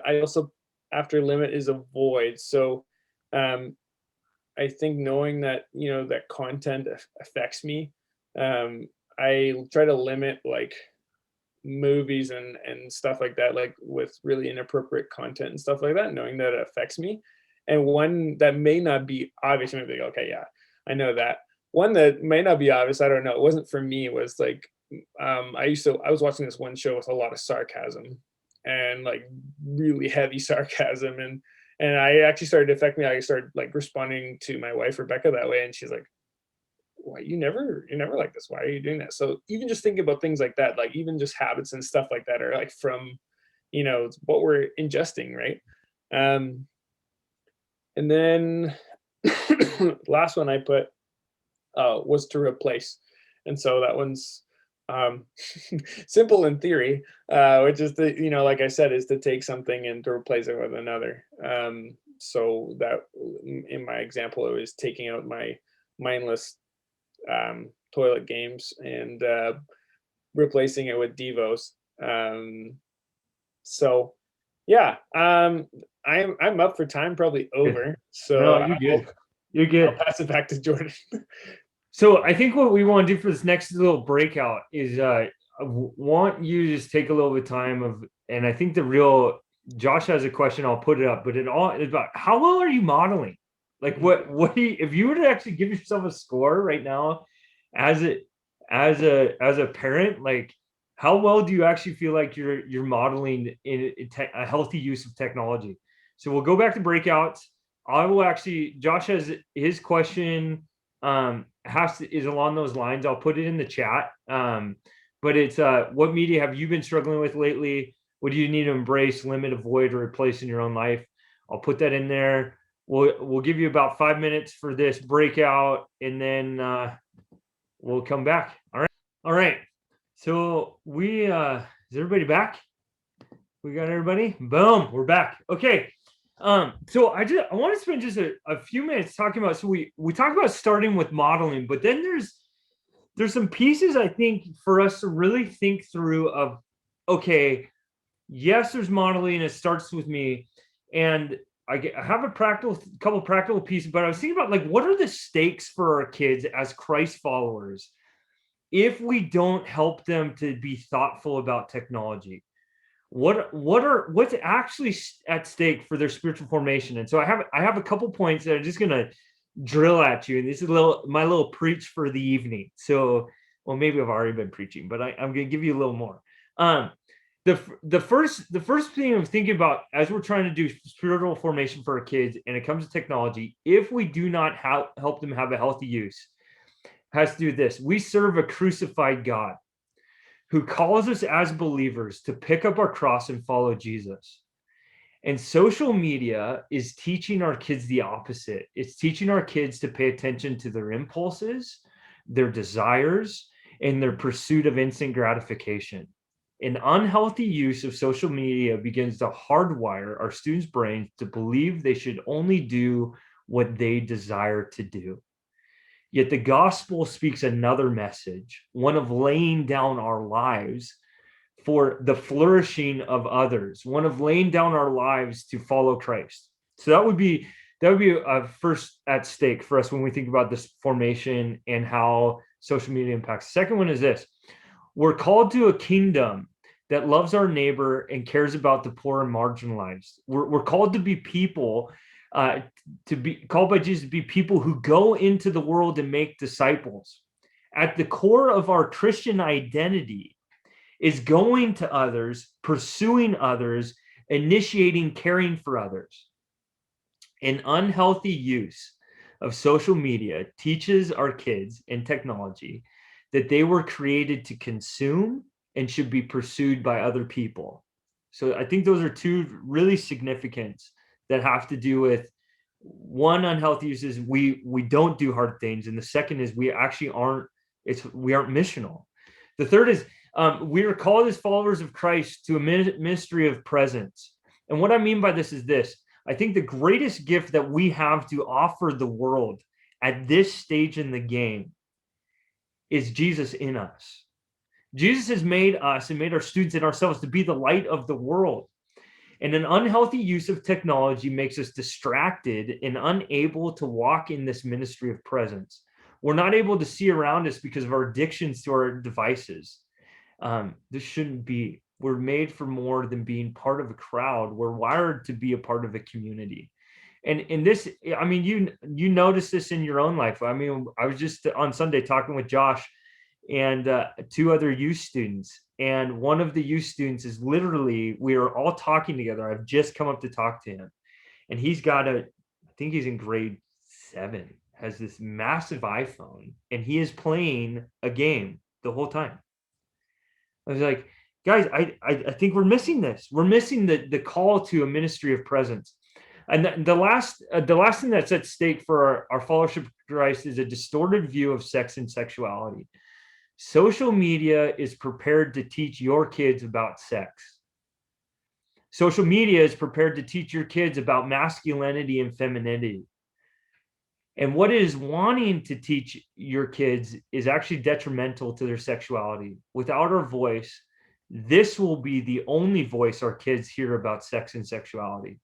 I also, after limit is avoid. So I think knowing that, you know, that content affects me, I try to limit like movies and stuff like that, like with really inappropriate content and stuff like that, knowing that it affects me. And one that may not be obvious, you might be like, okay, yeah, I know that. One that may not be obvious, I don't know, it wasn't for me, was like, I was watching this one show with a lot of sarcasm and like really heavy sarcasm, and I actually started to affect me. I started like responding to my wife Rebecca that way, and she's like, why you're never like this, why are you doing that? So even just thinking about things like that, like even just habits and stuff like that are like from, you know, what we're ingesting, right? And then last one I put was to replace. And so that one's simple in theory, which is to, you know, like I said, is to take something and to replace it with another. So that in my example, it was taking out my mindless toilet games and replacing it with Devos. So yeah, I'm up for time, probably over. So No, you're good. You're good. I'll pass it back to Jordan. So I think what we want to do for this next little breakout is I want you to just take a little bit of time and I think Josh has a question, I'll put it up, but it's about how well are you modeling? Like what do you, if you were to actually give yourself a score right now as a parent, like how well do you actually feel like you're modeling in a healthy use of technology? So we'll go back to breakouts. Josh has his question is along those lines. I'll put it in the chat. But it's what media have you been struggling with lately? What do you need to embrace, limit, avoid, or replace in your own life? I'll put that in there. we'll give you about 5 minutes for this breakout, and then we'll come back. All right. So we is everybody back? We got everybody? Boom, we're back. Okay. So I want to spend just a few minutes talking about, so we talk about starting with modeling, but then there's some pieces I think for us to really think through of, okay, yes, there's modeling, it starts with me, and I have a couple practical pieces, but I was thinking about, like, what are the stakes for our kids as Christ followers if we don't help them to be thoughtful about technology? What's actually at stake for their spiritual formation? And so I have a couple points that I'm just gonna drill at you, and this is my little preach for the evening. So, well, maybe I've already been preaching, but I'm gonna give you a little more. The first thing I'm thinking about as we're trying to do spiritual formation for our kids, and it comes to technology, if we do not help them have a healthy use, has to do with this. We serve a crucified God who calls us as believers to pick up our cross and follow Jesus. And social media is teaching our kids the opposite. It's teaching our kids to pay attention to their impulses, their desires, and their pursuit of instant gratification. An unhealthy use of social media begins to hardwire our students' brains to believe they should only do what they desire to do. Yet the gospel speaks another message, one of laying down our lives for the flourishing of others, one of laying down our lives to follow Christ. So that would be a first at stake for us when we think about this formation and how social media impacts. The second one is this: we're called to a kingdom that loves our neighbor and cares about the poor and marginalized. We're called to be people, to be called by Jesus to be people who go into the world and make disciples. At the core of our Christian identity is going to others, pursuing others, initiating caring for others. An unhealthy use of social media teaches our kids and technology that they were created to consume and should be pursued by other people. So I think those are two really significant that have to do with, one, unhealthy use is we don't do hard things, and the second is we actually aren't missional. The third is we are called as followers of Christ to a ministry of presence. And what I mean by this is this: I think the greatest gift that we have to offer the world at this stage in the game is Jesus in us. Jesus has made us and made our students and ourselves to be the light of the world. And an unhealthy use of technology makes us distracted and unable to walk in this ministry of presence. We're not able to see around us because of our addictions to our devices. This shouldn't be. We're made for more than being part of a crowd. We're wired to be a part of a community. And in this, I mean, you notice this in your own life. I mean, I was just on Sunday talking with Josh and two other youth students. And one of the youth students is literally, we are all talking together. I've just come up to talk to him. And he's got I think he's in grade 7, has this massive iPhone, and he is playing a game the whole time. I was like, guys, I think we're missing this. We're missing the call to a ministry of presence. And the last thing that's at stake for our fellowship of Christ is a distorted view of sex and sexuality. Social media is prepared to teach your kids about sex. Social media is prepared to teach your kids about masculinity and femininity. And what it is wanting to teach your kids is actually detrimental to their sexuality. Without our voice, this will be the only voice our kids hear about sex and sexuality.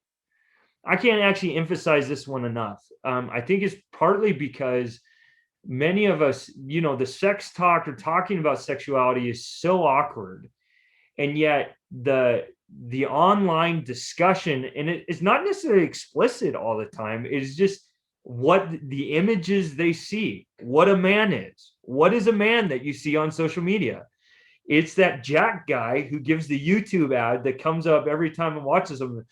I can't actually emphasize this one enough. I think it's partly because many of us, the sex talk or talking about sexuality is so awkward. And yet the online discussion, and it's not necessarily explicit all the time, it's just what the images they see, what a man is. What is a man that you see on social media? It's that Jack guy who gives the YouTube ad that comes up every time and watches them.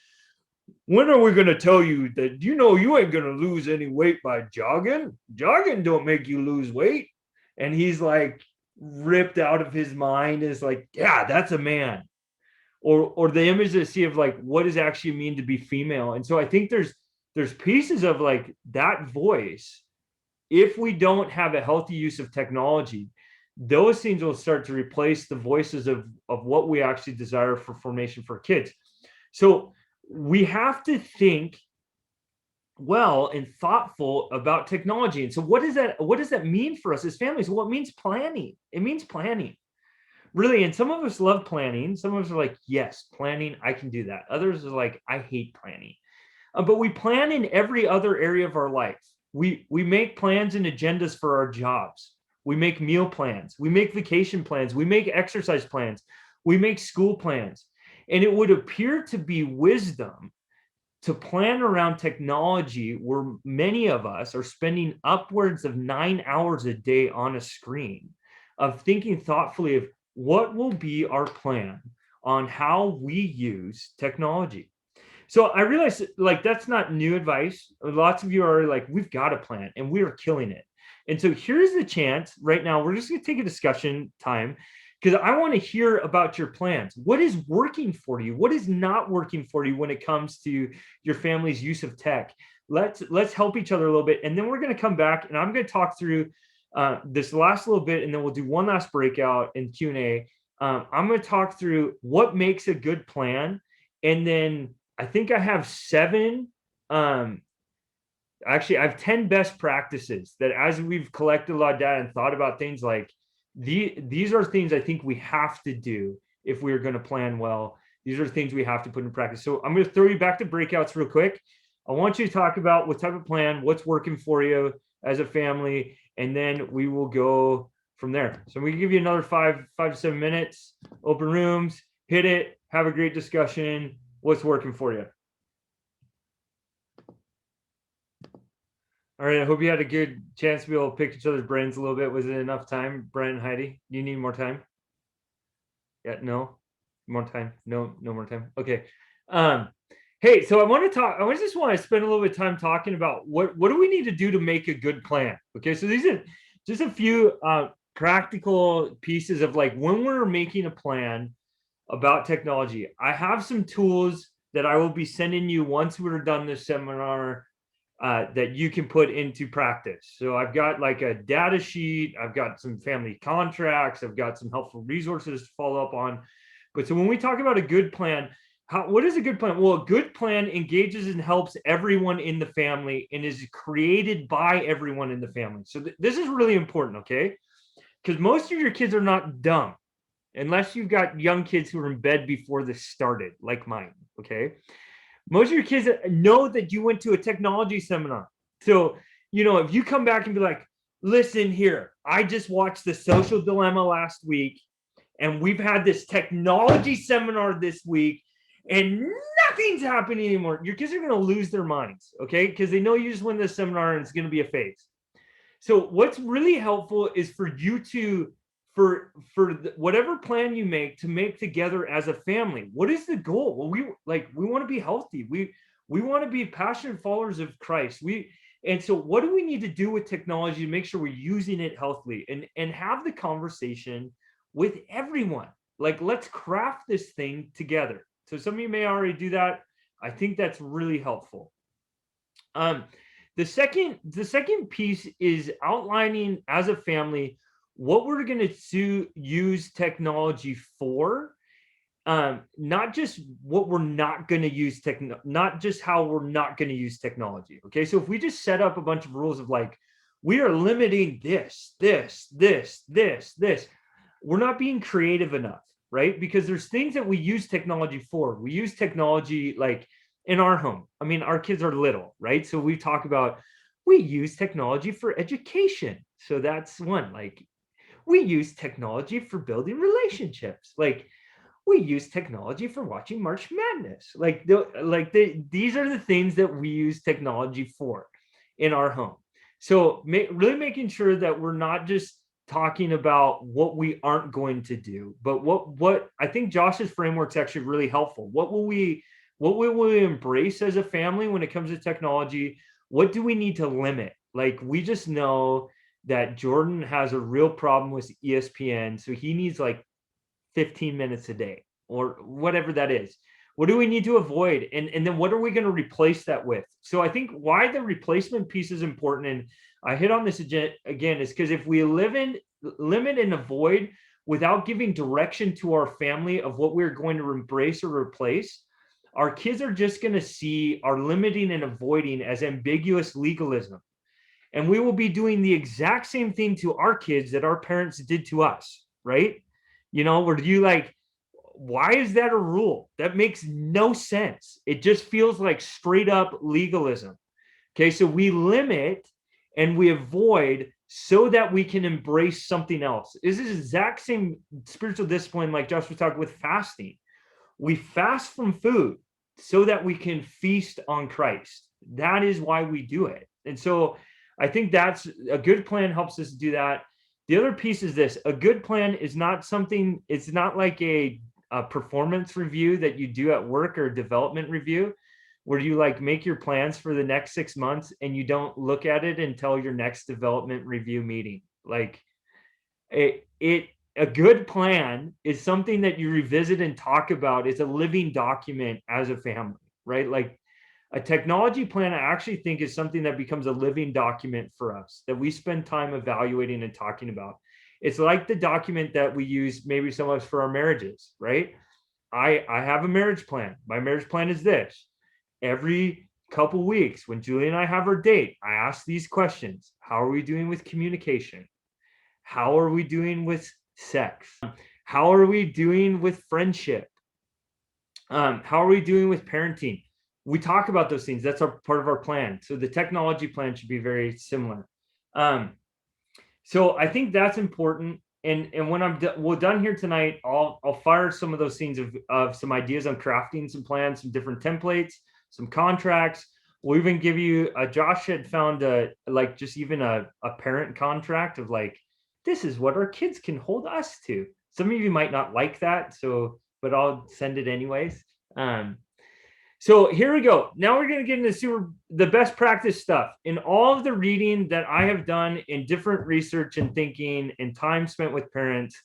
When are we going to tell you that, you ain't going to lose any weight by jogging? Jogging don't make you lose weight. And he's like ripped out of his mind, is like, yeah, that's a man. Or the image they see of like, what does it actually mean to be female? And so I think there's there's pieces of like that voice. If we don't have a healthy use of technology, those things will start to replace the voices of what we actually desire for formation for kids. So we have to think well and thoughtful about technology. And so what does that mean for us as families? Well, it means planning. It means planning. Really, and some of us love planning. Some of us are like, yes, planning, I can do that. Others are like, I hate planning. But we plan in every other area of our life. We make plans and agendas for our jobs. We make meal plans. We make vacation plans. We make exercise plans. We make school plans. And it would appear to be wisdom to plan around technology where many of us are spending upwards of 9 hours a day on a screen, of thinking thoughtfully of what will be our plan on how we use technology. So I realize like that's not new advice. Lots of you are like, we've got a plan and we are killing it. And so here's the chance right now. We're just going to take a discussion time because I want to hear about your plans. What is working for you? What is not working for you when it comes to your family's use of tech? Let's help each other a little bit. And then we're going to come back and I'm going to talk through this last little bit, and then we'll do one last breakout in Q&A. I'm going to talk through what makes a good plan. And then I think I have 7, actually I have 10 best practices that as we've collected a lot of data and thought about things like these are things I think we have to do if we're going to plan well. These are things we have to put in practice. So I'm going to throw you back to breakouts real quick. I want you to talk about what type of plan, what's working for you as a family, and then we will go from there. So we can give you another 5 to 7 minutes, open rooms, hit it, have a great discussion. What's working for you? All right, I hope you had a good chance to be able to pick each other's brains a little bit. Was it enough time, Brian and Heidi? Do you need more time? Yeah, no? More time? No more time. Okay. Hey, so I just want to spend a little bit of time talking about what do we need to do to make a good plan? Okay, so these are just a few practical pieces of like when we're making a plan about technology. I have some tools that I will be sending you once we're done this seminar that you can put into practice. So I've got like a data sheet, I've got some family contracts, I've got some helpful resources to follow up on. But so when we talk about a good plan, what is a good plan? Well, a good plan engages and helps everyone in the family and is created by everyone in the family. So this is really important, okay? Because most of your kids are not dumb, unless you've got young kids who are in bed before this started, like mine, okay? Most of your kids know that you went to a technology seminar. So, if you come back and be like, listen here, I just watched The Social Dilemma last week, and we've had this technology seminar this week, and nothing's happening anymore. Your kids are going to lose their minds, okay? Because they know you just went to the seminar and it's going to be a phase. So what's really helpful is for you to, for whatever plan you make, to make together as a family. What is the goal? Well, we want to be healthy. We want to be passionate followers of Christ. And so what do we need to do with technology to make sure we're using it healthily and have the conversation with everyone? Like, let's craft this thing together. So some of you may already do that. I think that's really helpful. The second piece is outlining as a family what we're going to use technology for, not just what we're not going to use, not just how we're not going to use technology. Okay, so if we just set up a bunch of rules of like, we are limiting this, we're not being creative enough, right? Because there's things that we use technology for. We use technology like in our home. I mean, our kids are little, right? So we talk about, we use technology for education. So that's one. Like, we use technology for building relationships. Like, we use technology for watching March Madness. These are the things that we use technology for in our home. So really making sure that we're not just talking about what we aren't going to do, but what I think Josh's framework's actually really helpful. What will we embrace as a family when it comes to technology? What do we need to limit? Like, we just know that Jordan has a real problem with ESPN, so he needs like 15 minutes a day or whatever that is. What do we need to avoid? And then what are we going to replace that with? So I think why the replacement piece is important, and I hit on this again, is because if we limit and avoid without giving direction to our family of what we're going to embrace or replace, our kids are just going to see our limiting and avoiding as ambiguous legalism. And we will be doing the exact same thing to our kids that our parents did to us, right? Where you like, why is that a rule? That makes no sense. It just feels like straight up legalism. Okay, so we limit and we avoid so that we can embrace something else. This is the exact same spiritual discipline like Josh was talking with fasting. We fast from food so that we can feast on Christ. That is why we do it. And so I think that's a good plan, helps us do that. The other piece is this: a good plan is not something, it's not like a performance review that you do at work or a development review where you like make your plans for the next 6 months and you don't look at it until your next development review meeting. Like a good plan is something that you revisit and talk about. It's a living document as a family, right? Like a technology plan, I actually think, is something that becomes a living document for us that we spend time evaluating and talking about. It's like the document that we use, maybe some of us, for our marriages, right? I have a marriage plan. My marriage plan is this. Every couple weeks, when Julie and I have our date, I ask these questions. How are we doing with communication? How are we doing with sex? How are we doing with friendship? How are we doing with parenting? We talk about those things. That's part of our plan. So the technology plan should be very similar. So I think that's important. And when we're done here tonight, I'll fire some of those things of some ideas on crafting some plans, some different templates, some contracts. We'll even give you Josh had found just even a parent contract of like, this is what our kids can hold us to. Some of you might not like that, but I'll send it anyways. So here we go. Now we're going to get into the best practice stuff. In all of the reading that I have done in different research and thinking and time spent with parents,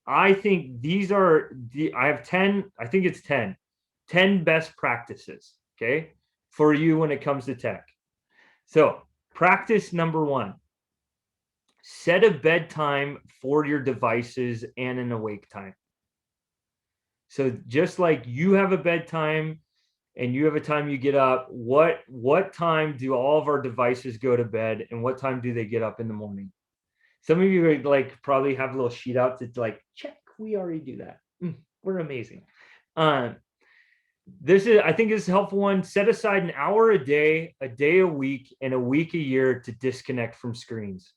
I think I have 10, I think it's 10 best practices, okay, for you when it comes to tech. So practice number 1, set a bedtime for your devices and an awake time. So just like you have a bedtime and you have a time you get up, what time do all of our devices go to bed and what time do they get up in the morning? Some of you would like probably have a little sheet out to like, check, we already do that. We're amazing. I think this is a helpful one. Set aside an hour a day a week, and a week a year to disconnect from screens.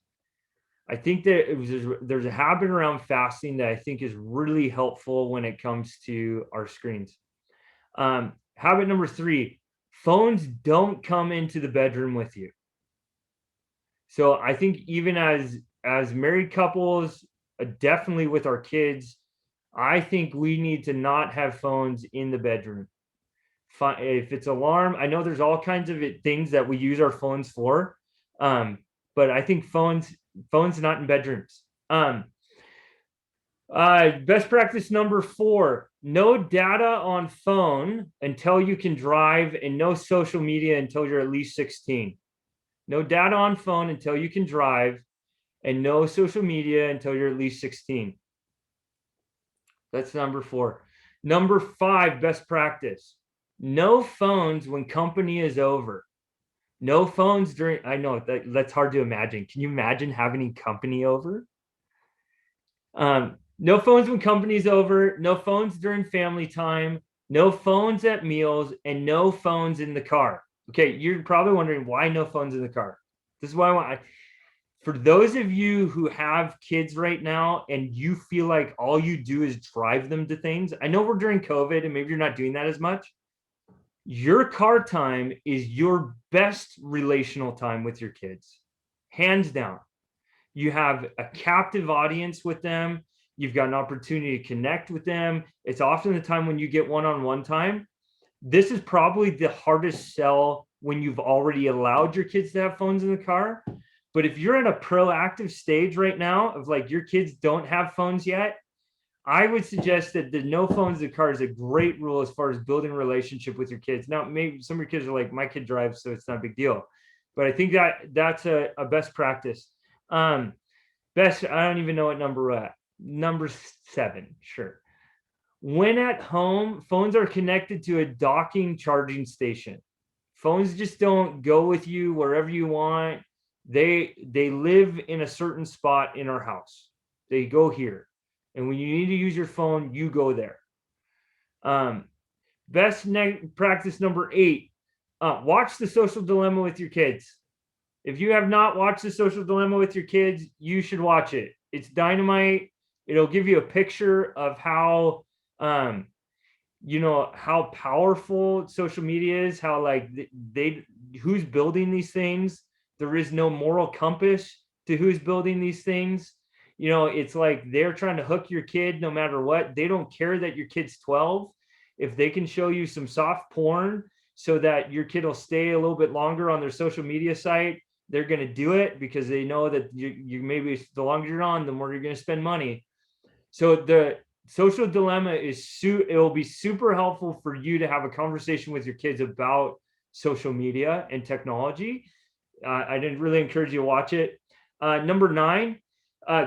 I think that there's a habit around fasting that I think is really helpful when it comes to our screens. Habit number 3, phones don't come into the bedroom with you. So I think even as married couples, definitely with our kids, I think we need to not have phones in the bedroom. If it's alarm, I know there's all kinds of things that we use our phones for, but I think phones not in bedrooms. Best practice number 4, no data on phone until you can drive, and no social media until you're at least 16. No data on phone until you can drive, and no social media until you're at least 16. That's number 4. Number 5, best practice. No phones when company is over. No phones during, I know that's hard to imagine. Can you imagine having company over? No phones when company's over, no phones during family time, no phones at meals, and no phones in the car. Okay, you're probably wondering why no phones in the car. This is why for those of you who have kids right now and you feel like all you do is drive them to things, I know we're during COVID and maybe you're not doing that as much. Your car time is your best relational time with your kids, hands down. You have a captive audience with them. You've got an opportunity to connect with them. It's often the time when you get one-on-one time. This is probably the hardest sell when you've already allowed your kids to have phones in the car. But if you're in a proactive stage right now of like your kids don't have phones yet, I would suggest that the no phones in the car is a great rule as far as building a relationship with your kids. Now, maybe some of your kids are like, my kid drives, so it's not a big deal. But I think that's a best practice. Best, I don't even know what number we're at. Number 7, sure. When at home, phones are connected to a docking charging station. Phones just don't go with you wherever you want. They live in a certain spot in our house. They go here. And when you need to use your phone, you go there. Best practice number 8, watch The Social Dilemma with your kids. If you have not watched The Social Dilemma with your kids, you should watch it. It's dynamite. It'll give you a picture of how, how powerful social media is, how like who's building these things. There is no moral compass to who's building these things. It's like they're trying to hook your kid no matter what. They don't care that your kid's 12. If they can show you some soft porn so that your kid will stay a little bit longer on their social media site, they're going to do it because they know that you maybe the longer you're on, the more you're going to spend money. So the Social Dilemma it will be super helpful for you to have a conversation with your kids about social media and technology. I didn't really encourage you to watch it. Number 9,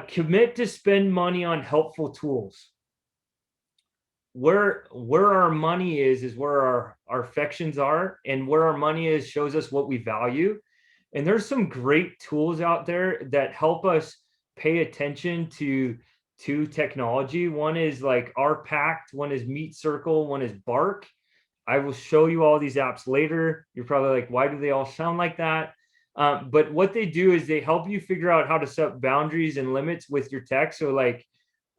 commit to spend money on helpful tools. Where our money is where our affections are, and where our money is shows us what we value. And there's some great tools out there that help us pay attention to technology. One is like RPact, one is Meet Circle, one is Bark. I will show you all these apps later. You're probably like, why do they all sound like that? But what they do is they help you figure out how to set boundaries and limits with your tech. So like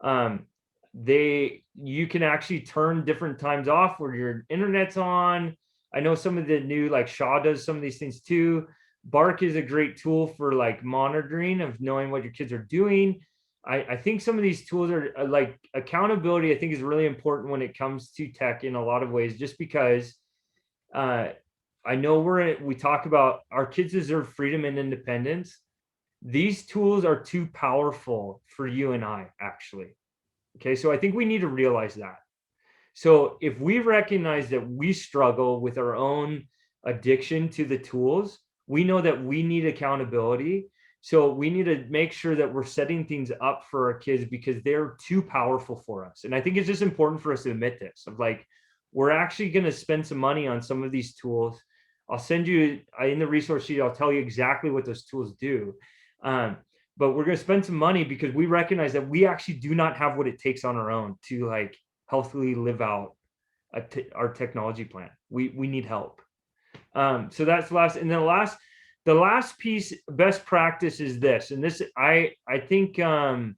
you can actually turn different times off where your internet's on. I know some of the new, like Shaw does some of these things too. Bark is a great tool for like monitoring of knowing what your kids are doing. I think some of these tools are like accountability. I think is really important when it comes to tech in a lot of ways, just because I know we talk about our kids deserve freedom and independence. These tools are too powerful for you and I, actually. Okay, so I think we need to realize that. So if we recognize that we struggle with our own addiction to the tools, we know that we need accountability. So we need to make sure that we're setting things up for our kids because they're too powerful for us. And I think it's just important for us to admit this, of like, we're actually going to spend some money on some of these tools. I'll send you in the resource sheet, I'll tell you exactly what those tools do. But we're going to spend some money because we recognize that we actually do not have what it takes on our own to like healthily live out our technology plan. We need help. So that's the last. And then the last piece, best practice, is this. And this, I think that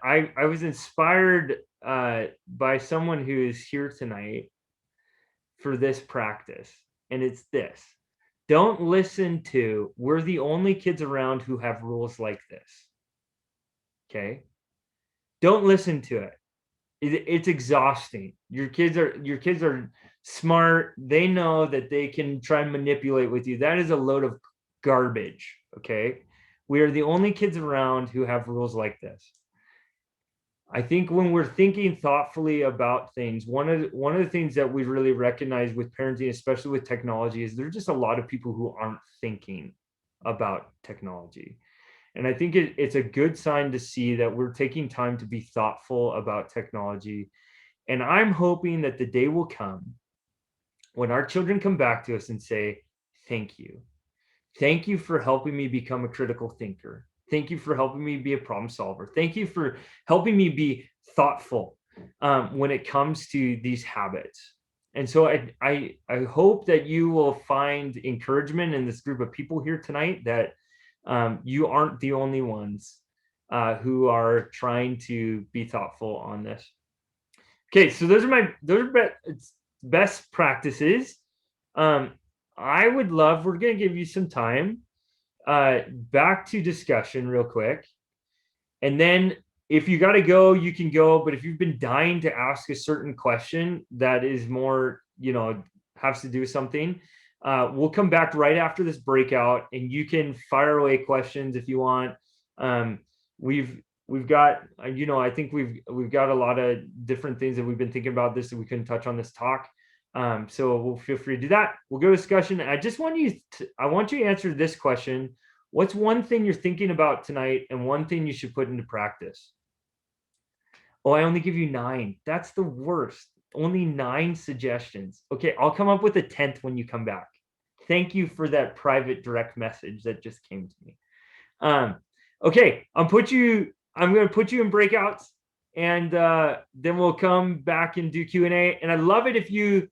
I was inspired by someone who is here tonight for this practice. And it's this: don't listen to, we're the only kids around who have rules like this. Okay. Don't listen to it. It's exhausting. Your kids are smart. They know that they can try and manipulate with you. That is a load of garbage. Okay. We are the only kids around who have rules like this. I think when we're thinking thoughtfully about things, one of the things that we really recognize with parenting, especially with technology, is there's just a lot of people who aren't thinking about technology. And I think it's a good sign to see that we're taking time to be thoughtful about technology. And I'm hoping that the day will come when our children come back to us and say, thank you. Thank you for helping me become a critical thinker. Thank you for helping me be a problem solver. Thank you for helping me be thoughtful when it comes to these habits. And so I hope that you will find encouragement in this group of people here tonight, that you aren't the only ones who are trying to be thoughtful on this. Okay, so those are best practices. We're going to give you some time back to discussion real quick. And then if you got to go, you can go. But if you've been dying to ask a certain question that is more, has to do with something, we'll come back right after this breakout and you can fire away questions if you want. we've got, I think we've got a lot of different things that we've been thinking about this that we couldn't touch on this talk. So we'll feel free to do that. We'll go to discussion. I want you to answer this question. What's one thing you're thinking about tonight and one thing you should put into practice? Oh, I only give you 9. That's the worst. Only 9 suggestions. Okay, I'll come up with a 10th when you come back. Thank you for that private direct message that just came to me. Okay, I'm going to put you in breakouts, and then we'll come back and do Q&A. And I'd love it if you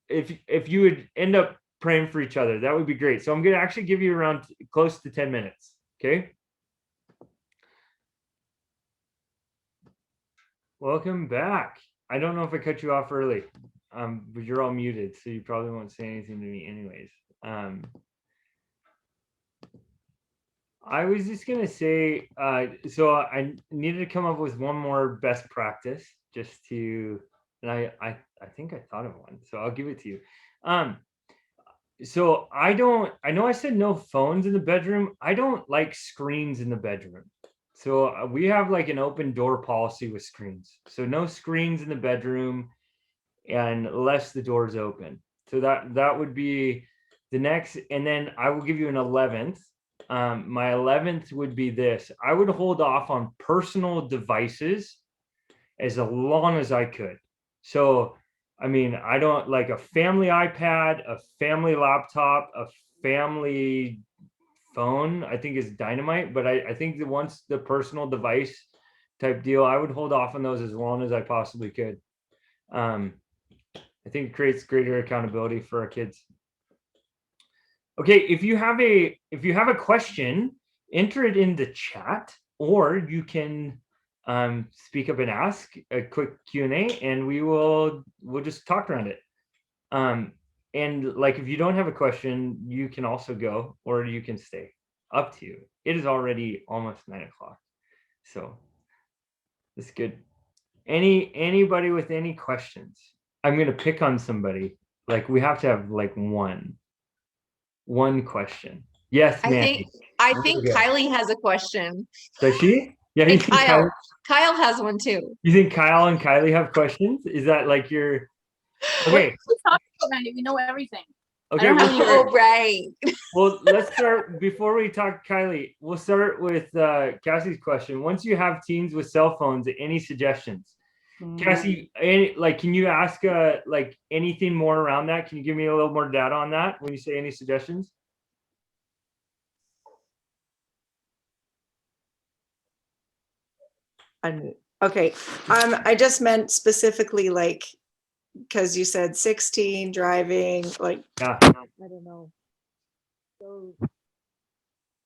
would end up praying for each other. That would be great. So I'm going to actually give you around close to 10 minutes. Okay. Welcome back. I don't know if I cut you off early, but you're all muted, so you probably won't say anything to me anyways. I was just gonna say, so I needed to come up with one more best practice just to, and I think I thought of one, so I'll give it to you. So I know I said no phones in the bedroom. I don't like screens in the bedroom. So we have like an open door policy with screens. So no screens in the bedroom unless the door is open. So that would be the next. And then I will give you an 11th. My 11th would be this. I would hold off on personal devices as long as I could. So, I mean, I don't like a family iPad, a family laptop, a family phone, I think is dynamite, but I think that once the personal device type deal, I would hold off on those as long as I possibly could. I think it creates greater accountability for our kids. Okay, if you have a question, enter it in the chat, or you can speak up and ask a quick Q&A, and we'll just talk around it. And like, if you don't have a question, you can also go, or you can stay. Up to you. It is already almost 9 o'clock, so it's good. Anybody with any questions? I'm gonna pick on somebody. Like, we have to have like one question. Yes, Nancy. I think Kylie has a question. Does she? Yeah, And Kyle has one too. You think Kyle and Kylie have questions? Is that like your? Okay. We know everything. Okay. Oh, right. Well, let's start before we talk Kylie. We'll start with Cassie's question. Once you have teens with cell phones, any suggestions? Cassie, can you ask like anything more around that? Can you give me a little more data on that when you say any suggestions? Okay. I just meant specifically like, because you said 16 driving, like, Yeah. I don't know. So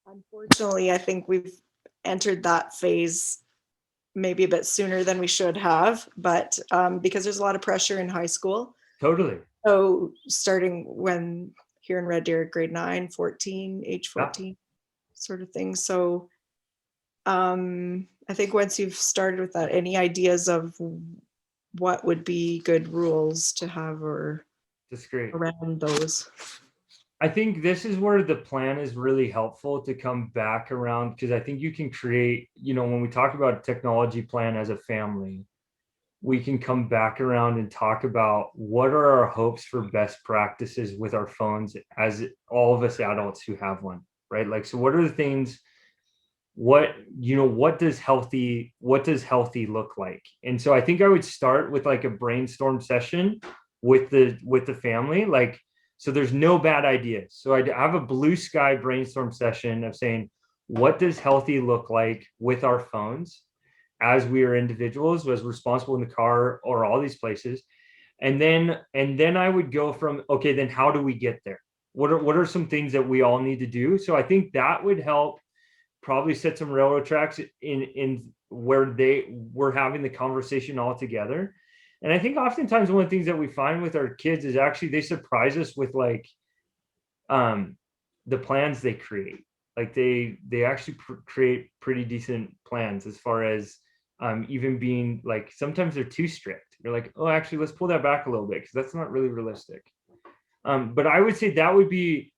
unfortunately, I think we've entered that phase maybe a bit sooner than we should have, but because there's a lot of pressure in high school. Totally. So starting when here in Red Deer, grade 9, 14, age 14, sort of thing. So I think once you've started with that, any ideas of what would be good rules to have or That's great. around those? I think this is where the plan is really helpful to come back around, because I think you can create, when we talk about a technology plan as a family, we can come back around and talk about what are our hopes for best practices with our phones as all of us adults who have one, right? Like, so what are the things, what does healthy look like? And so I think I would start with like a brainstorm session with the family, like, so there's no bad ideas. So I have a blue sky brainstorm session of saying, what does healthy look like with our phones as we are individuals, as responsible in the car or all these places? And then I would go from, okay, then how do we get there? What are some things that we all need to do? So I think that would help probably set some railroad tracks in where we're having the conversation all together. And I think oftentimes one of the things that we find with our kids is actually they surprise us with like the plans they create. Like they actually create pretty decent plans as far as even being like, sometimes they're too strict. You're like, oh, actually, let's pull that back a little bit because that's not really realistic. But I would say that would be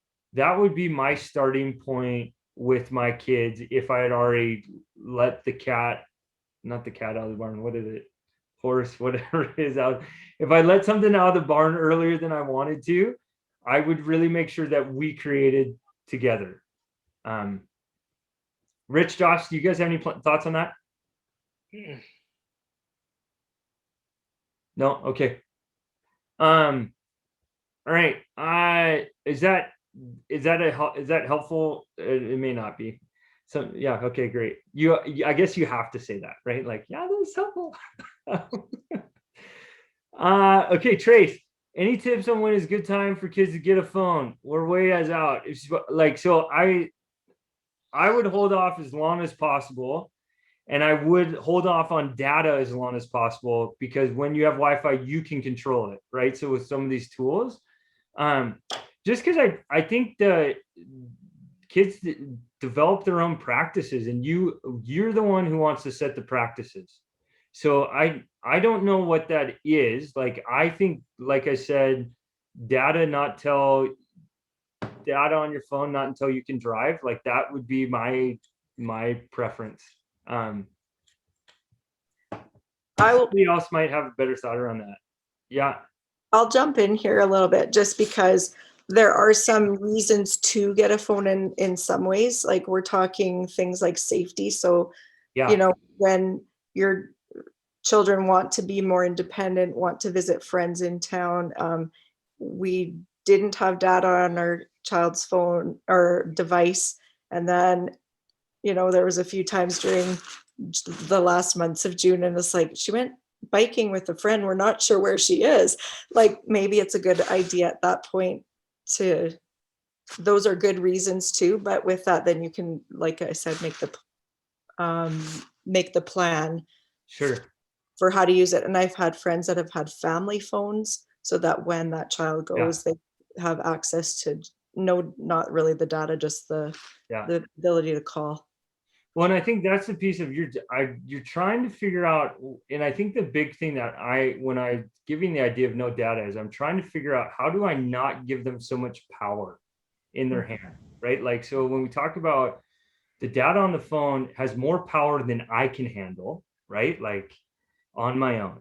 my starting point with my kids if I had already let the cat, not the cat out of the barn, what is it? Horse, whatever it is out. If I let something out of the barn earlier than I wanted to, I would really make sure that we created together. Rich, Josh, do you guys have any thoughts on that? No? Okay. All right. Is that helpful? It may not be. So yeah, okay, great. I guess you have to say that, right? Like, yeah, that was helpful. Okay, Trace, any tips on when is a good time for kids to get a phone? We're way as out. It's like, so I would hold off as long as possible, and I would hold off on data as long as possible, because when you have Wi-Fi, you can control it, right? So with some of these tools, just because I think the kids develop their own practices, and you're the one who wants to set the practices. So I don't know what that is. Like, I think, like I said, data on your phone, not until you can drive. Like, that would be my preference. Somebody else might have a better thought around that. Yeah. I'll jump in here a little bit, just because there are some reasons to get a phone in some ways. Like, we're talking things like safety. So, Yeah. When your children want to be more independent, want to visit friends in town, we didn't have data on our child's phone or device. And then, there was a few times during the last months of June, and it's like, she went biking with a friend, we're not sure where she is. Like, maybe it's a good idea at that point those are good reasons too. But with that, then you can, like I said, make the plan. Sure. For how to use it. And I've had friends that have had family phones, so that when that child goes, they have access to not really the data, just the ability to call. Well, and I think that's the piece of you're trying to figure out, and I think the big thing that when I giving the idea of no data is, I'm trying to figure out, how do I not give them so much power in their hand, right? Like, so when we talk about the data on the phone has more power than I can handle, right? Like, on my own.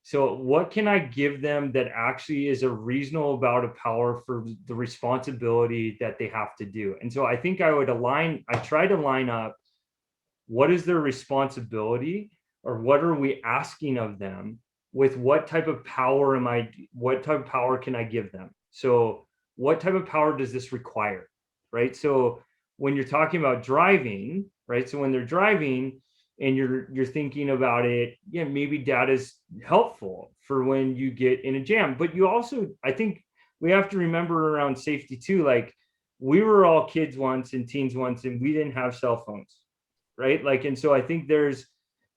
So what can I give them that actually is a reasonable amount of power for the responsibility that they have to do? And so I think I try to line up, what is their responsibility, or what are we asking of them, with what type of power can I give them? So what type of power does this require, right? So when you're talking about driving, right? So when they're driving, and you're thinking about it, yeah, maybe data is helpful for when you get in a jam. But you also, I think we have to remember around safety too, like, we were all kids once and teens once, and we didn't have cell phones, right? Like, and so I think there's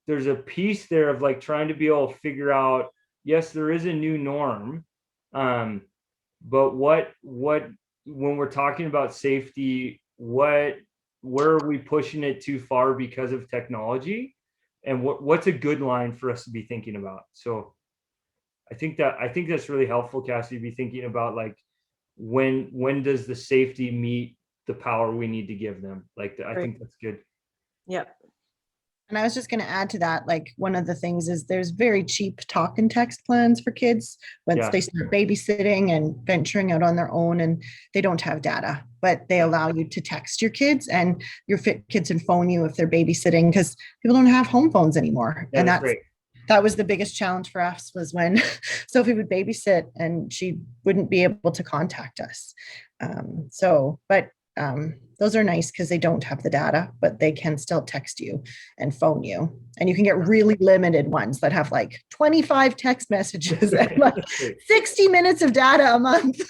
a piece there of, like, trying to be able to figure out, yes, there is a new norm, but what when we're talking about safety, where are we pushing it too far because of technology, and what's a good line for us to be thinking about? So I think that's really helpful, Cassie, to be thinking about, like, when does the safety meet the power we need to give them? Like, I think that's good. Yep. And I was just going to add to that, like, one of the things is there's very cheap talk and text plans for kids once they start babysitting and venturing out on their own, and they don't have data, but they allow you to text your kids, and your kids can phone you if they're babysitting, because people don't have home phones anymore. Yeah, and that's great. That was the biggest challenge for us, was when Sophie would babysit and she wouldn't be able to contact us. Those are nice because they don't have the data, but they can still text you and phone you. And you can get really limited ones that have like 25 text messages and like 60 minutes of data a month.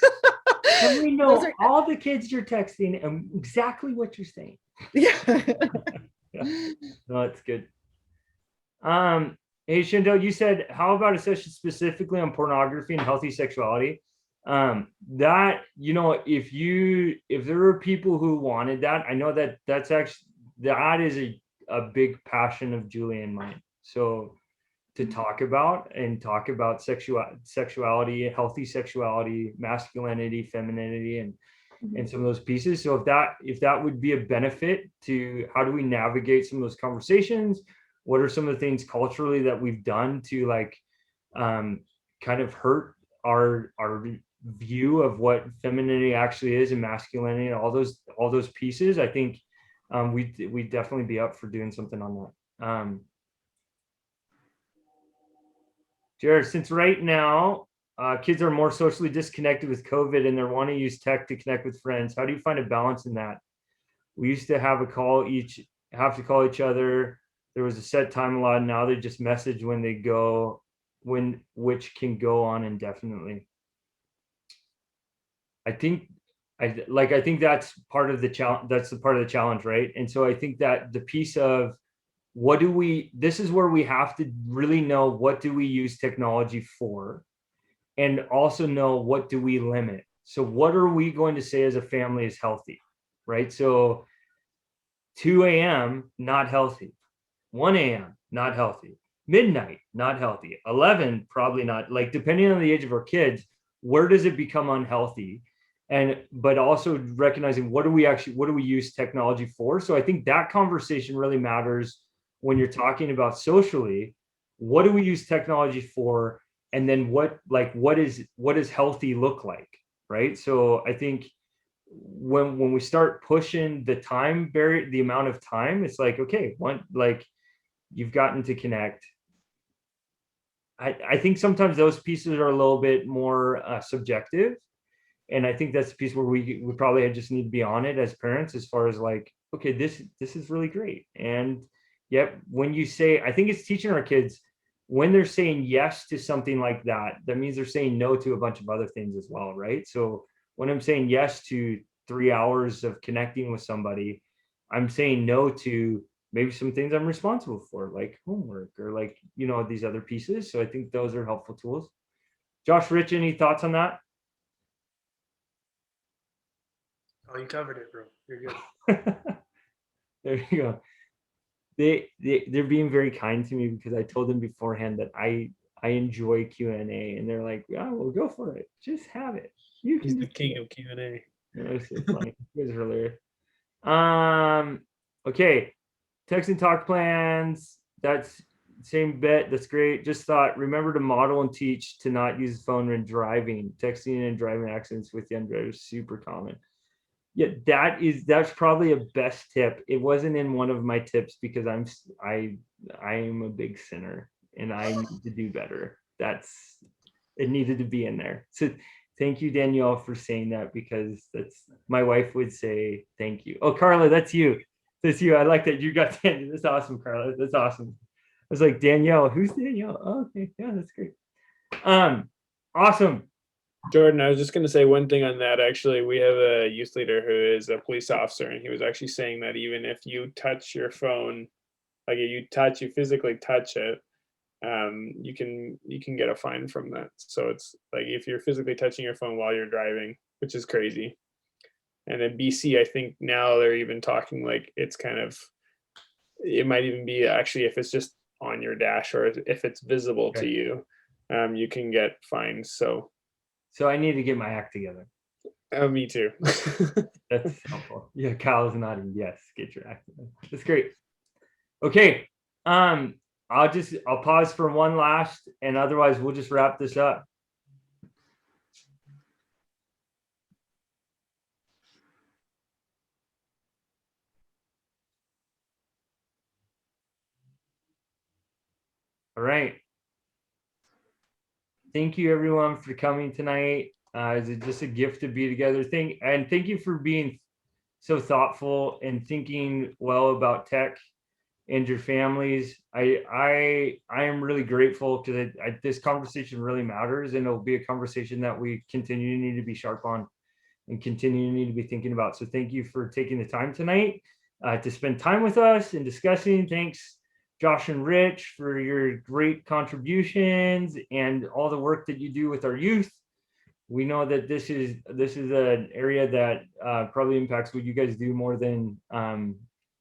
And we know all the kids you're texting and exactly what you're saying. Yeah. No, that's good. Hey, Shindell, you said, how about a session specifically on pornography and healthy sexuality? That, if there were people who wanted that, I know that that is a big passion of Julie and mine. So to talk about sexuality, healthy sexuality, masculinity, femininity, and some of those pieces. So if that would be a benefit to how do we navigate some of those conversations? What are some of the things culturally that we've done to like kind of hurt our view of what femininity actually is and masculinity and all those pieces? I think we'd definitely be up for doing something on that. Jared, since right now kids are more socially disconnected with COVID and they're wanting to use tech to connect with friends, how do you find a balance in that? We used to have to call each other. There was a set time allotted. Now they just message when they go, which can go on indefinitely. I think that's part of the challenge. That's the part of the challenge, right? And so I think that the piece of this is where we have to really know what do we use technology for, and also know what do we limit. So what are we going to say as a family is healthy, right? So 2 a.m. not healthy, 1 a.m. not healthy, midnight not healthy, 11 probably not, like depending on the age of our kids, where does it become unhealthy? But also recognizing what do we use technology for? So I think that conversation really matters when you're talking about socially, what do we use technology for? And then what does healthy look like, right? So I think when we start pushing the time barrier, the amount of time, it's like, okay, you've gotten to connect. I think sometimes those pieces are a little bit more subjective. And I think that's the piece where we probably just need to be on it as parents, as far as like, okay, this is really great. And yep, when you say, I think it's teaching our kids, when they're saying yes to something like that, that means they're saying no to a bunch of other things as well, right? So when I'm saying yes to 3 hours of connecting with somebody, I'm saying no to maybe some things I'm responsible for, like homework or like, these other pieces. So I think those are helpful tools. Josh, Rich, any thoughts on that? Oh, you covered it, bro. You're good. There you go. They're being very kind to me because I told them beforehand that I enjoy Q&A, and they're like, "Yeah, we'll go for it. Just have it." He's the king of Q&A. It's so funny. You guys are hilarious. Okay. Text and talk plans. That's same bet. That's great. Just thought, remember to model and teach to not use the phone when driving. Texting and driving accidents with young drivers super common. Yeah, that's probably a best tip. It wasn't in one of my tips because I am a big sinner and I need to do better. It needed to be in there. So thank you, Danielle, for saying that, because my wife would say thank you. Oh, Carla, that's you. That's you. I like that you got Danielle. That's awesome, Carla. That's awesome. I was like, Danielle, who's Danielle? Oh, okay, yeah, that's great. Awesome. Jordan, I was just going to say one thing on that. Actually, we have a youth leader who is a police officer, and he was actually saying that even if you touch your phone, like you physically touch it, you can get a fine from that. So it's like if you're physically touching your phone while you're driving, which is crazy. And in BC, I think now they're even talking like it might even be actually if it's just on your dash or if it's visible to you, you can get fines. So I need to get my act together. Me too. That's helpful. Yeah, Kyle's nodding. Yes, get your act together. That's great. Okay. I'll pause for one last, and otherwise we'll just wrap this up. All right. Thank you everyone for coming tonight. It's just a gift to be together. Thank you for being so thoughtful and thinking well about tech and your families. I am really grateful because this conversation really matters, and it'll be a conversation that we continue to need to be sharp on and continue to need to be thinking about. So thank you for taking the time tonight to spend time with us and discussing. Thanks, Josh and Rich, for your great contributions and all the work that you do with our youth. We know that this is an area that probably impacts what you guys do more than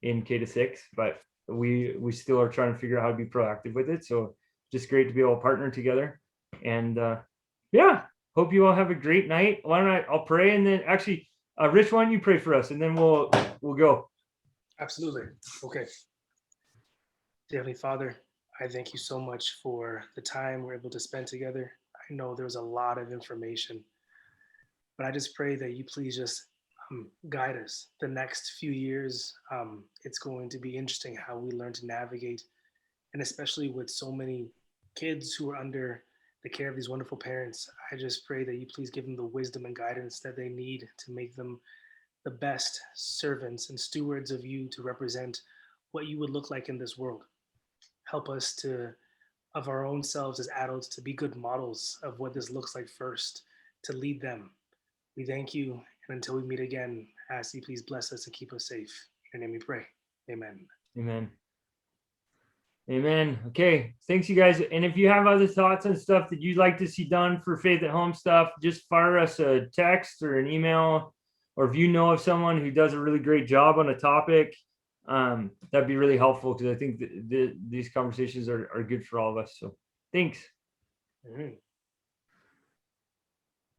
in K-6, but we still are trying to figure out how to be proactive with it. So just great to be able to partner together. And yeah, hope you all have a great night. Why don't I'll pray, and then actually Rich, why don't you pray for us, and then we'll go. Absolutely. Okay. Dear Heavenly Father, I thank you so much for the time we're able to spend together. I know there's a lot of information, but I just pray that you please just guide us the next few years. It's going to be interesting how we learn to navigate, and especially with so many kids who are under the care of these wonderful parents. I just pray that you please give them the wisdom and guidance that they need to make them the best servants and stewards of you, to represent what you would look like in this world. Help us to, of our own selves as adults, to be good models of what this looks like first, to lead them. We thank you, and until we meet again, I ask you please bless us and keep us safe. In your name we pray. Amen. Amen. Amen. Okay. Thanks, you guys. And if you have other thoughts and stuff that you'd like to see done for Faith at Home stuff, just fire us a text or an email. Or if you know of someone who does a really great job on a topic, that'd be really helpful, because I think these conversations are good for all of us. So thanks. Mhm.